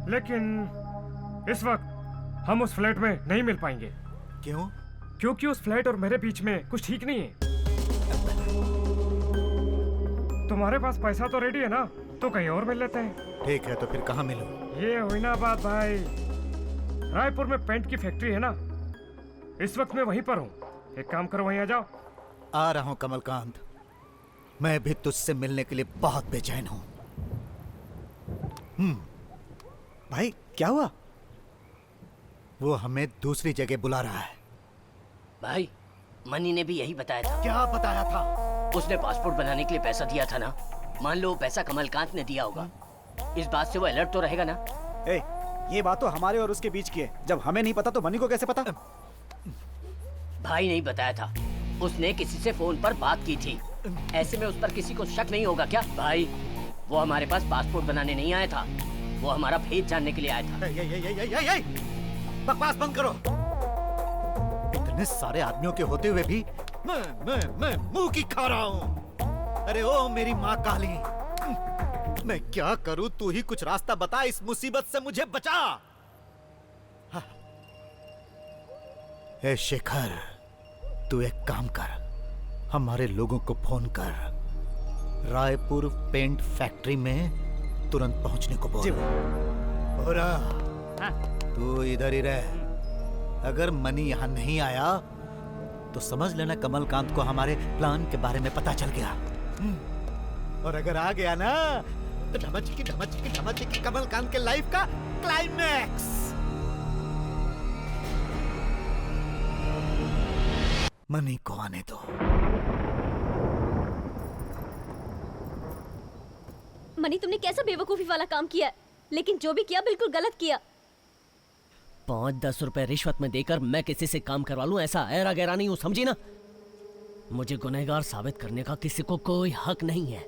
लेकिन इस वक्त हम उस फ्लैट में नहीं मिल पाएंगे। क्यों? क्योंकि उस फ्लैट और मेरे बीच में कुछ ठीक नहीं है। तुम्हारे पास पैसा तो रेडी है ना, तो कहीं और मिल लेते हैं। ठीक है, तो फिर कहाँ मिलूं? ये हुई ना बात भाई। रायपुर में पेंट की फैक्ट्री है ना, इस वक्त मैं वहीं पर हूँ। एक काम करो, वहीं आ जाओ। आ रहा हूँ कमलकांत, मैं भी तुझसे मिलने के लिए बहुत बेचैन हूँ। भाई क्या हुआ? वो हमें दूसरी जगह बुला रहा है। भाई, मनी ने भी यही बताया था। क्या बताया था? उसने पासपोर्ट बनाने के लिए पैसा दिया था ना। मान लो वो पैसा कमलकांत ने दिया होगा, इस बात से वो अलर्ट तो रहेगा ना। ए, ये बात तो हमारे और उसके बीच की है। जब हमें नहीं पता तो मनी को कैसे पता? भाई नहीं बताया था, उसने किसी से फोन पर बात की थी। ऐसे में उस पर किसी को शक नहीं होगा क्या? भाई, वो हमारे पास पासपोर्ट बनाने नहीं आया था, वो हमारा भेद जानने के लिए आया था। बकवास बंद करो। इतने सारे आदमियों के होते हुए भी मैं मुंह की खा रहा हूँ। अरे ओ मेरी माँ काली, मैं क्या करूँ? तू ही कुछ रास्ता बता, इस मुसीबत से मुझे बचा। हाँ। ए शेखर, तू एक काम कर, हमारे लोगों को फोन कर, रायपुर पेंट फैक्ट्री में तुरंत पहुंचने को बोल। हो रहा, तू इधर ही रह। अगर मनी यहाँ नहीं आया तो समझ लेना कमलकांत को हमारे प्लान के बारे में पता चल गया। और अगर आ गया ना तो ढमचकी कमलकांत के लाइफ का क्लाइमैक्स। मनी को आने दो। मनी, तुमने कैसा बेवकूफी वाला काम किया, लेकिन जो भी किया बिल्कुल गलत किया। 5-10 रुपए रिश्वत में देकर मैं किसी से काम करवा लूं, ऐसा ऐरा गैरा नहीं हूं, समझी ना? मुझे गुनहगार साबित करने का किसी को कोई हक नहीं है।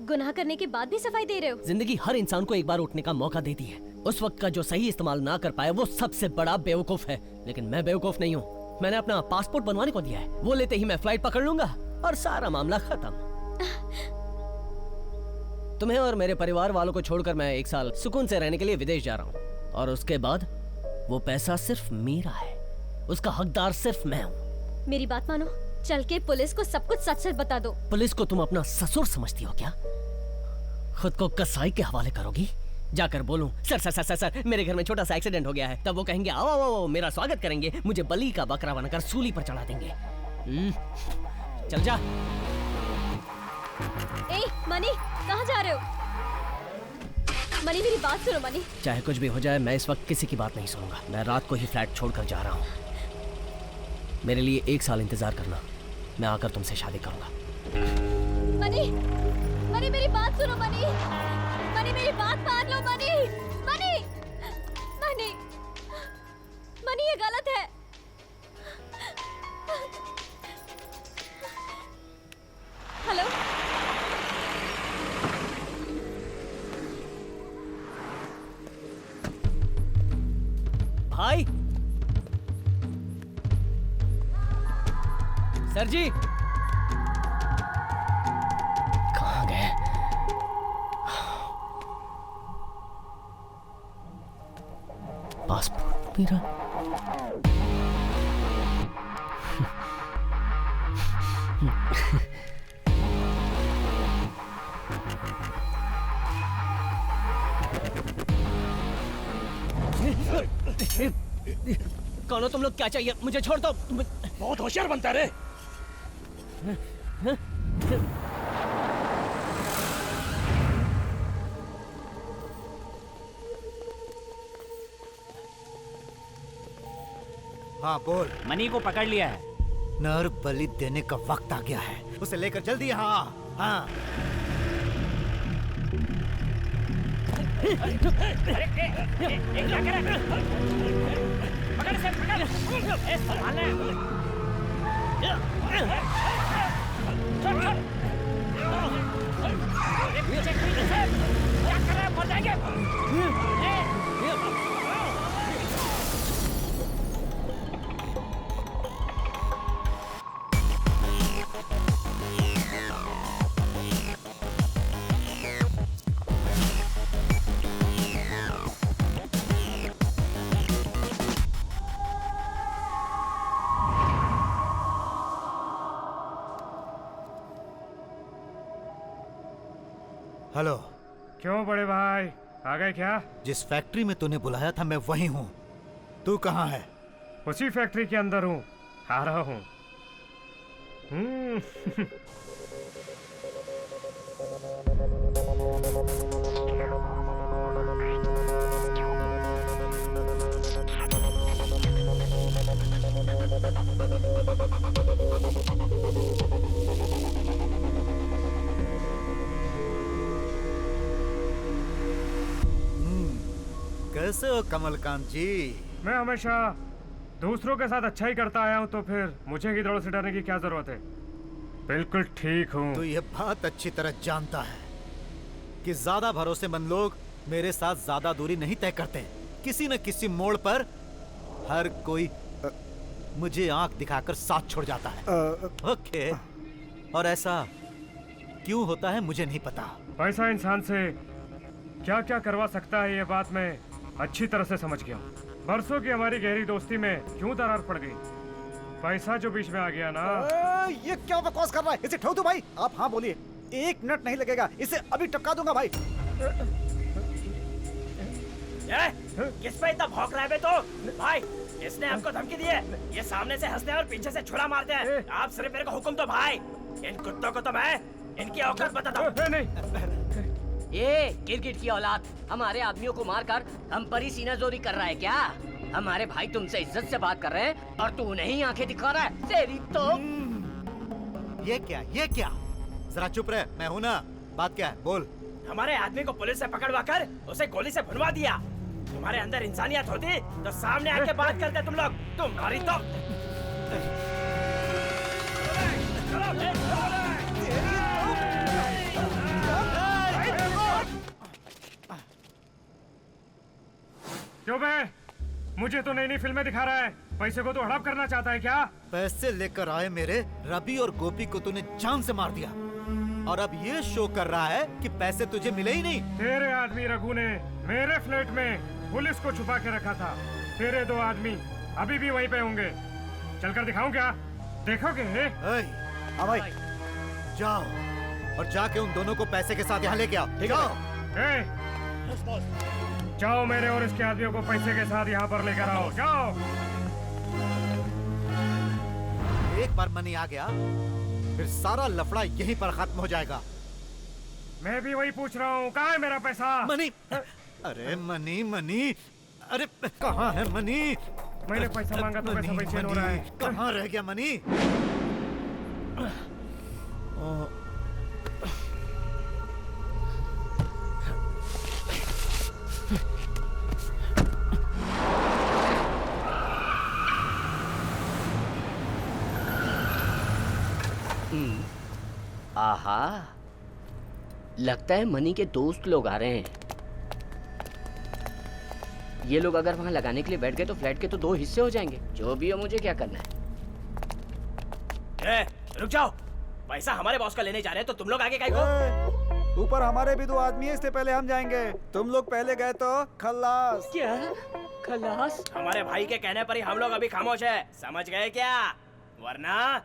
गुनाह करने के बाद भी सफाई दे रहे हो? जिंदगी हर इंसान को एक बार उठने का मौका देती है। उस वक्त का जो सही इस्तेमाल ना कर पाए वो सबसे बड़ा बेवकूफ है। लेकिन मैं बेवकूफ नहीं हूँ। मैंने अपना पासपोर्ट बनवाने को दिया है, वो लेते ही मैं फ्लाइट पकड़ लूंगा और सारा मामला खत्म। तुम्हें और मेरे परिवार वालों को छोड़कर मैं 1 साल सुकून से रहने के लिए विदेश जा रहा हूँ, और उसके बाद वो पैसा सिर्फ मेरा है, उसका हकदार सिर्फ मैं हूँ। मेरी बात मानो, चल के पुलिस को सब कुछ सच सच बता दो। पुलिस को तुम अपना ससुर समझती हो क्या? खुद को कसाई के हवाले करोगी? जाकर बोलूं, sir sir sir sir sir मेरे घर में छोटा सा एक्सीडेंट हो गया है, तब वो कहेंगे आओ आओ आओ, मेरा स्वागत करेंगे, मुझे बलि का बकरा बनाकर सूली पर चढ़ा देंगे। चल जा। ए मनी, कहाँ जा रहे हो? मनी, मेरी बात सुनो मनी। चाहे कुछ भी हो जाए, मैं इस वक्त किसी की बात नहीं सुनूंगा। मैं रात को ही फ्लैट छोड़कर जा रहा हूँ। मेरे लिए 1 साल इंतजार करना, मैं आकर तुमसे शादी करूंगा। मनी, मनी मेरी बात सुनो मनी, मनी मेरी बात मान लो मनी, मनी, मनी, मनी ये गलत है। हेलो, भाई, सर जी कहाँ गए? पासपोर्ट मेरा। कौन हो तुम लोग? क्या चाहिए? मुझे छोड़ दो। बहुत होशियार बनता रे। हाँ बोल। मनी को पकड़ लिया है। नर बलि देने का वक्त आ गया है, उसे लेकर जल्दी यहाँ आ। हाँ। क्या कर रहा है? पकड़ इसे, पकड़। ए, संभालना है। छोड़, छोड़। ए, पीछे, पीछे। क्या कर रहा है? मर जाएंगे। हेलो। क्यों बड़े भाई, आ गए क्या? जिस फैक्ट्री में तूने बुलाया था मैं वहीं हूँ। तू कहाँ है? उसी फैक्ट्री के अंदर हूँ, आ रहा हूँ। कैसे हो कमलकांत जी? मैं हमेशा दूसरों के साथ अच्छा ही करता आया हूँ, तो फिर मुझे गिद्धड़ों से डरने की क्या जरूरत है? बिल्कुल ठीक हूँ। तो ये बात अच्छी तरह जानता है कि ज्यादा भरोसेमंद लोग मेरे साथ ज्यादा दूरी नहीं तय करते। किसी न किसी मोड़ पर हर कोई मुझे आंख दिखाकर साथ छोड़ जाता है। ओके, और ऐसा क्यों होता है मुझे नहीं पता। पैसा इंसान से क्या क्या करवा सकता है, ये बात मैं अच्छी तरह से समझ गया। बरसों की हमारी गहरी दोस्ती में क्यों दरार पड़ गई? पैसा जो बीच में आ गया ना। ये क्या बकवास कर रहा है? इसे ठोक दो भाई। आप हाँ बोलिए, 1 मिनट नहीं लगेगा, इसे अभी टपका दूंगा भाई। किस पे इतना भौंक रहा है बे तो? भाई, इसने हमको धमकी दी है। ये सामने से हंसते हैं और पीछे से छुरा मारते हैं। आप सिर्फ मेरे को हुक्म दो भाई। इन कुत्तों को तो मैं इनकी औकात बताता हूँ। ये गिरगिट की औलाद हमारे आदमियों को मारकर हम पर ही सीनाजोरी कर रहा है क्या? हमारे भाई तुमसे इज्जत से बात कर रहे हैं और तू नहीं आंखें दिखा रहा है। तेरी तो ये क्या? जरा चुप रहे, मैं हूं ना। बात क्या है, बोल। हमारे आदमी को पुलिस से पकड़वा कर उसे गोली से भुनवा दिया। तुम्हारे अंदर इंसानियत होती तो सामने आके बात करते तुम लोग। तुम्हारी तो क्यों बे? मुझे तो नई नई फिल्में दिखा रहा है, पैसे को तो हड़प करना चाहता है क्या? पैसे लेकर आए मेरे रवि और गोपी को तूने जान से मार दिया, और अब ये शो कर रहा है कि पैसे तुझे मिले ही नहीं। तेरे आदमी रघु ने मेरे फ्लैट में पुलिस को छुपा के रखा था। तेरे 2 आदमी अभी भी वहीं पे होंगे। चलकर दिखाऊं क्या? देखोगे? हाँ भाई, जाओ और जाके उन दोनों को पैसे के साथ यहाँ लेके आओ। जाओ। जाओ, मेरे और इसके आदमियों को पैसे के साथ यहाँ पर लेकर आओ। जाओ। एक बार मनी आ गया फिर सारा लफड़ा यहीं पर खत्म हो जाएगा। मैं भी वही पूछ रहा हूँ, कहाँ है मेरा पैसा? मनी, अरे मनी, अरे कहाँ है मनी? मैंने पैसा मांगा तो पैसा बेचैन हो रहा है। कहाँ रह गया मनी? आहा, लगता है मनी के दोस्त लोग आ रहे हैं। ये लोग अगर वहां लगाने के लिए बैठ गए तो फ्लैट के तो 2 हिस्से हो जाएंगे। जो भी हो, मुझे क्या करना है? रुक जाओ, पैसा हमारे बॉस का लेने जा रहे हैं तो तुम लोग आगे काहे को? ऊपर हमारे भी 2 आदमी है, इससे पहले हम जाएंगे। तुम लोग पहले गए तो खल्लास। क्या खल्लास? हमारे भाई के कहने पर ही हम लोग अभी खामोश है, समझ गए क्या? वरना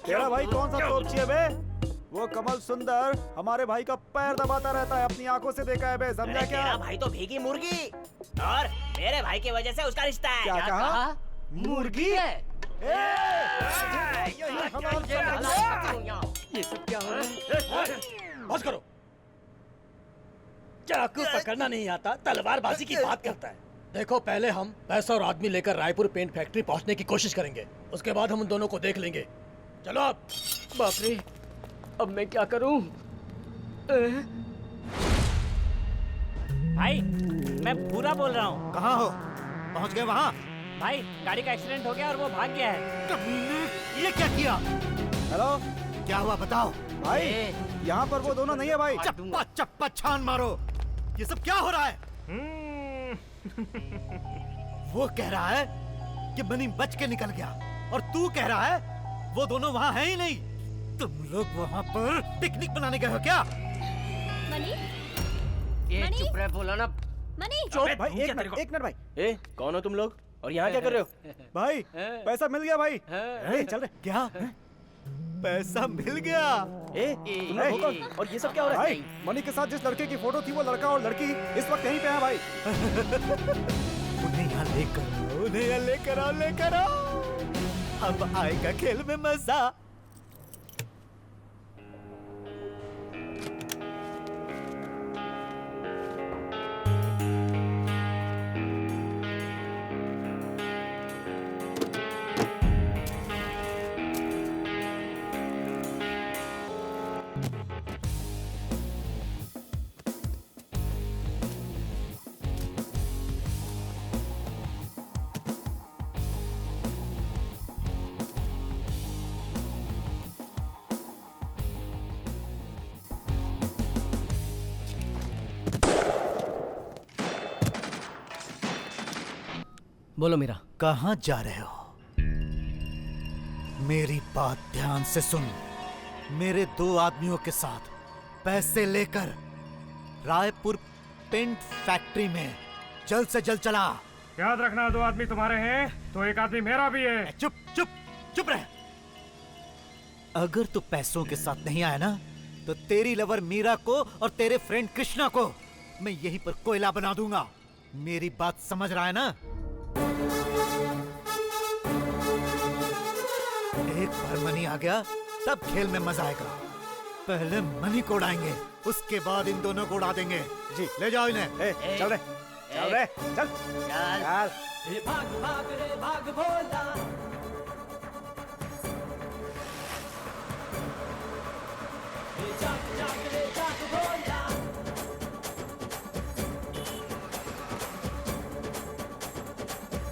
तेरा भाई कौन सा तोपची है बे? वो कमल सुंदर हमारे भाई का पैर दबाता रहता है, अपनी आंखों से देखा है बे, समझा क्या? तेरा भाई तो भीगी मुर्गी और मेरे भाई की वजह से उसका रिश्ता है। क्या कहा? मुर्गी है? ये सब क्या हो रहा है? बस करो। चाकू पकड़ना नहीं आता, तलवारबाजी की बात करता है। देखो, पहले हम पैसा और आदमी लेकर रायपुर पेंट फैक्ट्री पहुंचने की कोशिश करेंगे, उसके बाद हम उन दोनों को देख लेंगे। चलो अब। बाप रे, अब मैं क्या करूं? भाई मैं पूरा बोल रहा हूँ। कहाँ हो? पहुँच गए वहाँ? भाई गाड़ी का एक्सीडेंट हो गया और वो भाग गया है। कमीने, ये क्या किया? हेलो, क्या हुआ बताओ? भाई यहाँ पर वो दोनों नहीं है भाई। चप्पा चप्पा छान मारो। ये सब क्या हो रहा है? वो कह रहा है कि मनी बच के निकल गया और तू कह रहा है वो दोनों वहाँ है ही नहीं। तुम लोग वहाँ पर पिकनिक मनाने गए हो क्या? मनी, ये मनी? चुप रहे, बोला ना। मनी, चुप भाई, एक मिनट भाई। ए, कौन हो तुम लोग और यहाँ क्या कर रहे हो? भाई पैसा मिल गया भाई। ए, चल रहे। क्या? पैसा मिल गया? तुम लोग हो कौन? और ये सब क्या हो रहा है? भाई मनी के साथ जिस लड़के की फोटो थी वो लड़का और लड़की इस वक्त यहीं पे है भाई। उन्हें यहाँ लेकर आओ। अब आएगा खेल में मजा। बोलो मीरा। कहाँ जा रहे हो? मेरी बात ध्यान से सुन। मेरे 2 आदमियों के साथ पैसे लेकर रायपुर पेंट फैक्ट्री में जल्द से जल्द चला। याद रखना, 2 आदमी तुम्हारे हैं तो 1 आदमी मेरा भी है। चुप रह। अगर तू पैसों के साथ नहीं आया ना तो तेरी लवर मीरा को और तेरे फ्रेंड कृष्णा को मैं यहीं पर कोयला बना दूंगा। मेरी बात समझ रहा है ना? एक बार मनी आ गया तब खेल में मजा आएगा। पहले मनी को उड़ाएंगे, उसके बाद इन दोनों को उड़ा देंगे। जी ले जाओ इन्हें। चल रे, चल। भाग भाग रे भाग भोला, जाग जाग रे जाग भोला।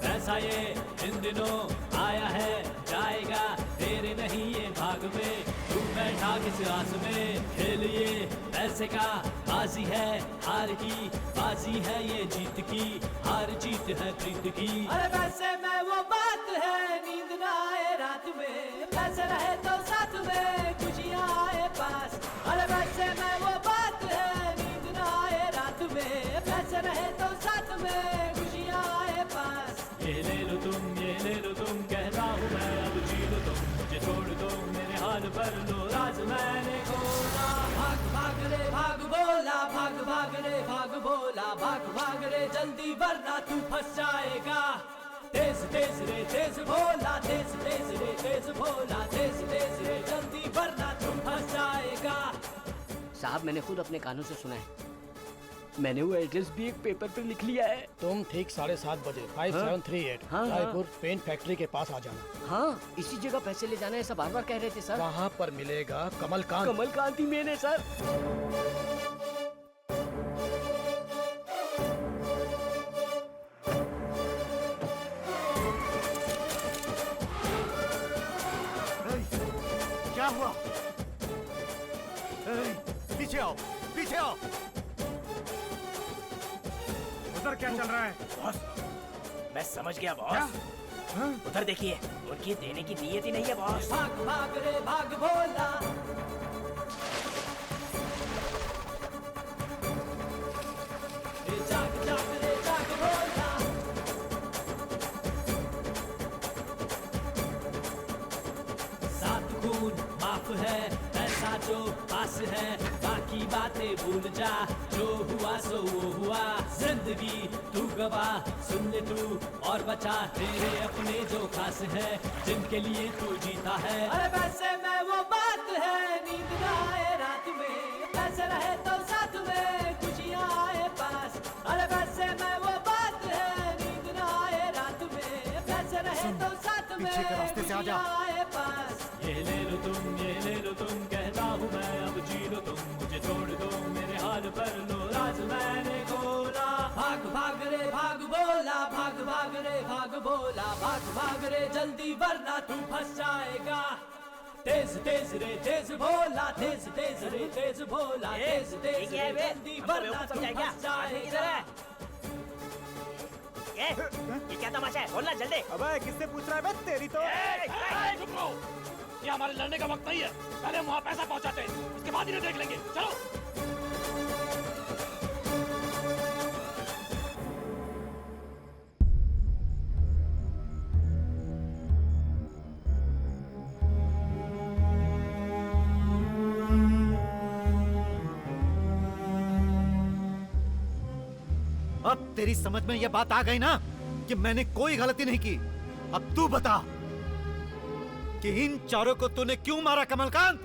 पैसा ये इन दिनों आया है जाएगा, तेरे नहीं ये भाग में। तू बैठा किस आस में, खेल ये पैसे का बाजी है, हार की बाजी है ये जीत की, हार जीत है प्रीत की। अरे पैसे में वो बात है, नींद ना आए रात में, पैसे रहे तो साथ में, खुशियाँ आए पास। अरे पैसे में वो बात है, नींद ना आए रात में, पैसे रहे तो साथ में, खुशियाँ आए पास। ये ले लो तुम, कह रहा हूँ मैं, अब जी लो तुम, मुझे छोड़ दो, मेरे हाल पर लो राज मैंने खोला। भाग भाग रे भाग बोला, भाग भाग रे भाग बोला, भाग भाग रे जल्दी वरना तू फंस जाएगा। तेज तेज रे तेज भोला, तेज तेज रे तेज भोला, तेज तेज रे जल्दी वरना तू फंस जाएगा। साहब मैंने खुद अपने कानों से सुना है, मैंने वो एड्रेस भी एक पेपर पे लिख लिया है। तुम ठीक 7:30 बजे 5738 रायपुर पेंट फैक्ट्री के पास आ जाना। हाँ, इसी जगह पैसे ले जाना, ऐसा बार बार कह रहे थे सर। वहाँ पर मिलेगा कमलकांत। कमलकांत ही मैंने सर। क्या हुआ? पीछे आओ, पीछे आओ। उधर क्या चल रहा है? बॉस, मैं समझ गया बॉस। उधर देखिए, उनकी देने की नीयत ही नहीं है बॉस। भाग भाग रे भाग भोला, जाग जाग रे जाग भोला। सात खून माफ है, पैसा जो पास है, बाकी बातें भूल जा, जो हुआ सो वो हुआ। जिंदगी तू गवा, सुन ले तू और बचा, तेरे अपने जो खास है, जिनके लिए तू जीता है। अरे पैसे में वो बात है, नींद ना आए रात में, पैसे रहे तो साथ में, खुशियाँ आए पास। अरे पैसे में वो बात है, पीछे के रास्ते से आ जा। ये ले लो तुम, कहता हूँ मैं, अब जी लो तुम, मुझे छोड़ दो, मेरे हाल पर लो राज मैंने खोला। भाग भाग रे भाग बोला, भाग भाग रे भाग बोला, भाग भाग रे जल्दी वरना तू फंस जाएगा। तेज तेज रे तेज भोला, तेज तेज रे तेज भोला, तेज तेज रे जल्दी वरना तू फंस जाएगा। ये क्या तमाशा है? बोलना जल्दी। अबे किससे पूछ रहा है बे? तेरी तो चुप रहो, ये हमारे लड़ने का वक्त नहीं है। पहले हम वहाँ पैसा पहुँचाते हैं, उसके बाद इन्हें देख लेंगे। चलो। अब तेरी समझ में यह बात आ गई ना कि मैंने कोई गलती नहीं की। अब तू बता कि इन चारों को तूने क्यों मारा कमलकांत?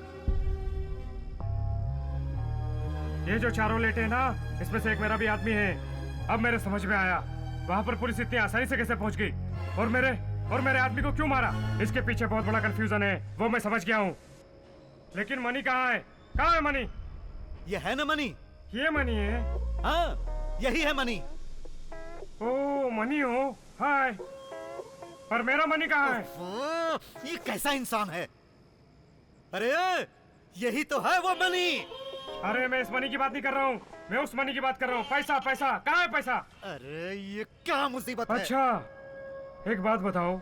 ये जो चारों लेटे हैं ना, इसमें से एक मेरा भी आदमी है। अब मेरे समझ में आया वहां पर पुलिस इतनी आसानी से कैसे पहुंच गई और मेरे आदमी को क्यों मारा। इसके पीछे बहुत बड़ा कंफ्यूजन है, वो मैं समझ गया हूँ। लेकिन मनी कहाँ है? कहाँ है मनी? ये है ना मनी? ये मनी है? हाँ, यही है मनी। ओ मनी हो? हाय, पर मेरा मनी कहाँ है? ये कैसा इंसान है? अरे यही तो है वो मनी। अरे मैं इस मनी की बात नहीं कर रहा हूँ, मैं उस मनी की बात कर रहा हूँ। पैसा पैसा कहाँ है पैसा? अरे ये क्या मुसीबत है? अच्छा एक बात बताओ,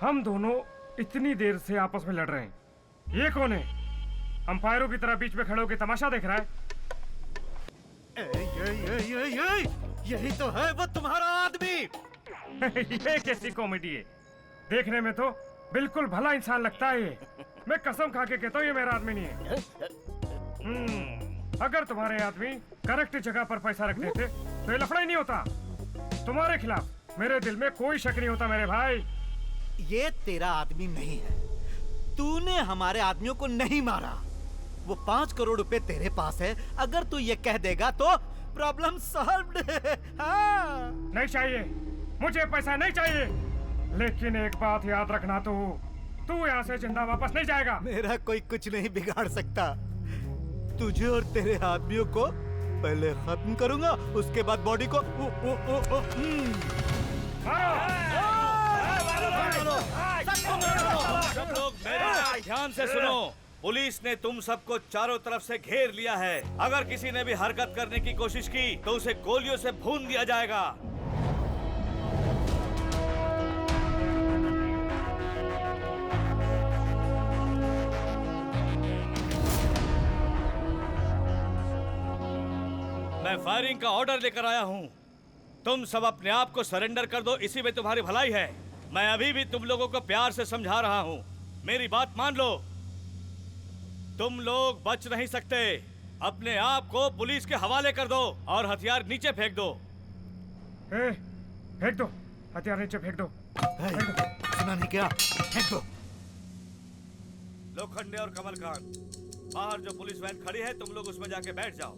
हम दोनों इतनी देर से आपस में लड़ रहे हैं, ये कौन है? अंपायरों की तरह बीच में खड़े होकर तमाशा देख रहा है। यही तो है वो तुम्हारा आदमी। ये कैसी कॉमेडी है? देखने में तो बिल्कुल भला इंसान लगता है ये। मैं कसम खा के कहता हूँ ये मेरा आदमी नहीं है। अगर तुम्हारे आदमी करेक्ट जगह पर पैसा रखते थे तो ये लफड़ा ही नहीं होता। तुम्हारे खिलाफ मेरे दिल में कोई शक नहीं होता मेरे भाई। ये तेरा आदमी नहीं है, तूने हमारे आदमियों को नहीं मारा। वो 5 करोड़ रुपए तेरे पास है, अगर तू ये कह देगा तो प्रॉब्लम सॉल्व्ड। हाँ। नहीं चाहिए, मुझे पैसा नहीं चाहिए। लेकिन एक बात याद रखना, तू यहाँ से जिंदा वापस नहीं जाएगा। मेरा कोई कुछ नहीं बिगाड़ सकता। तुझे और तेरे आदमियों को पहले खत्म करूंगा, उसके बाद बॉडी को सब लोग मेरे ध्यान से सुनो। पुलिस ने तुम सबको चारों तरफ से घेर लिया है। अगर किसी ने भी हरकत करने की कोशिश की तो उसे गोलियों से भून दिया जाएगा। मैं फायरिंग का ऑर्डर लेकर आया हूँ। तुम सब अपने आप को सरेंडर कर दो, इसी में तुम्हारी भलाई है। मैं अभी भी तुम लोगों को प्यार से समझा रहा हूँ, मेरी बात मान लो। तुम लोग बच नहीं सकते। अपने आप को पुलिस के हवाले कर दो और हथियार नीचे फेंक दो। फेंक दो हथियार, नीचे फेंक दो। सुना नहीं क्या? फेंक दो। लोखंडे और कमलकांत, बाहर जो पुलिस वैन खड़ी है तुम लोग उसमें जाके बैठ जाओ।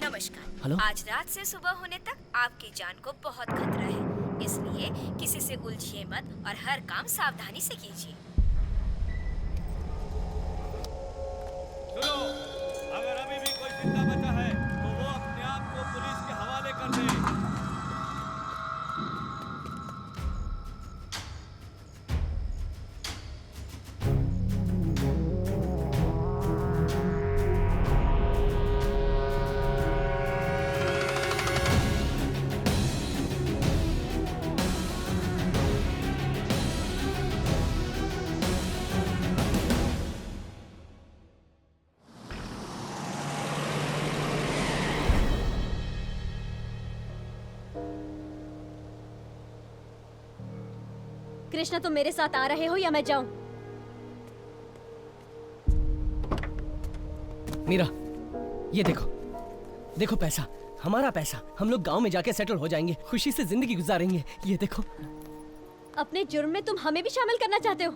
नमस्कार। आज रात से सुबह होने तक आपकी जान को बहुत खतरा है, इसलिए किसी से उलझिए मत और हर काम सावधानी से कीजिए। सुनो, अगर अभी भी कोई जिंदा बचा है तो वो अपने आप को पुलिस के हवाले कर दे। कृष्णा, तुम मेरे साथ आ रहे हो या मैं जाऊं? मीरा, ये देखो, देखो पैसा, हमारा पैसा। हम लोग गांव में जाके सेटल हो जाएंगे, खुशी से जिंदगी गुजारेंगे। ये देखो। अपने जुर्म में तुम हमें भी शामिल करना चाहते हो?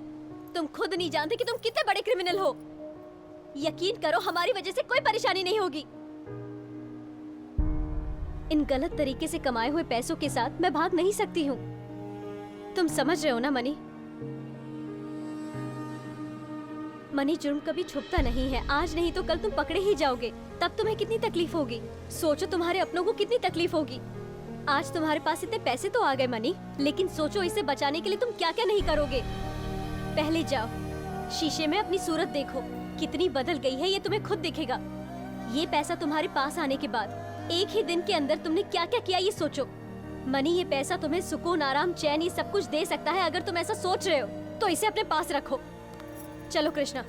तुम खुद नहीं जानते कि तुम कितने बड़े क्रिमिनल हो। यकीन करो, हमारी वजह से कोई परेशानी नहीं होगी। इन गलत तरीके से कमाए हुए पैसों के साथ मैं भाग नहीं सकती हूँ। तुम समझ रहे हो ना मनी? मनी, जुर्म कभी छुपता नहीं है। आज नहीं तो कल तुम पकड़े ही जाओगे। तब तुम्हें कितनी तकलीफ होगी। सोचो तुम्हारे अपनों को कितनी तकलीफ होगी। आज तुम्हारे पास इतने पैसे तो आ गए मनी, लेकिन सोचो इसे बचाने के लिए तुम क्या क्या नहीं करोगे। पहले जाओ, शीशे में अपनी सूरत देखो, कितनी बदल गई है ये तुम्हें खुद दिखेगा। ये पैसा तुम्हारे पास आने के बाद एक ही दिन के अंदर तुमने क्या क्या किया ये सोचो। मनी, ये पैसा तुम्हें सुकून, आराम, चैन, ये सब कुछ दे सकता है। अगर तुम ऐसा सोच रहे हो तो इसे अपने पास रखो। चलो कृष्णा।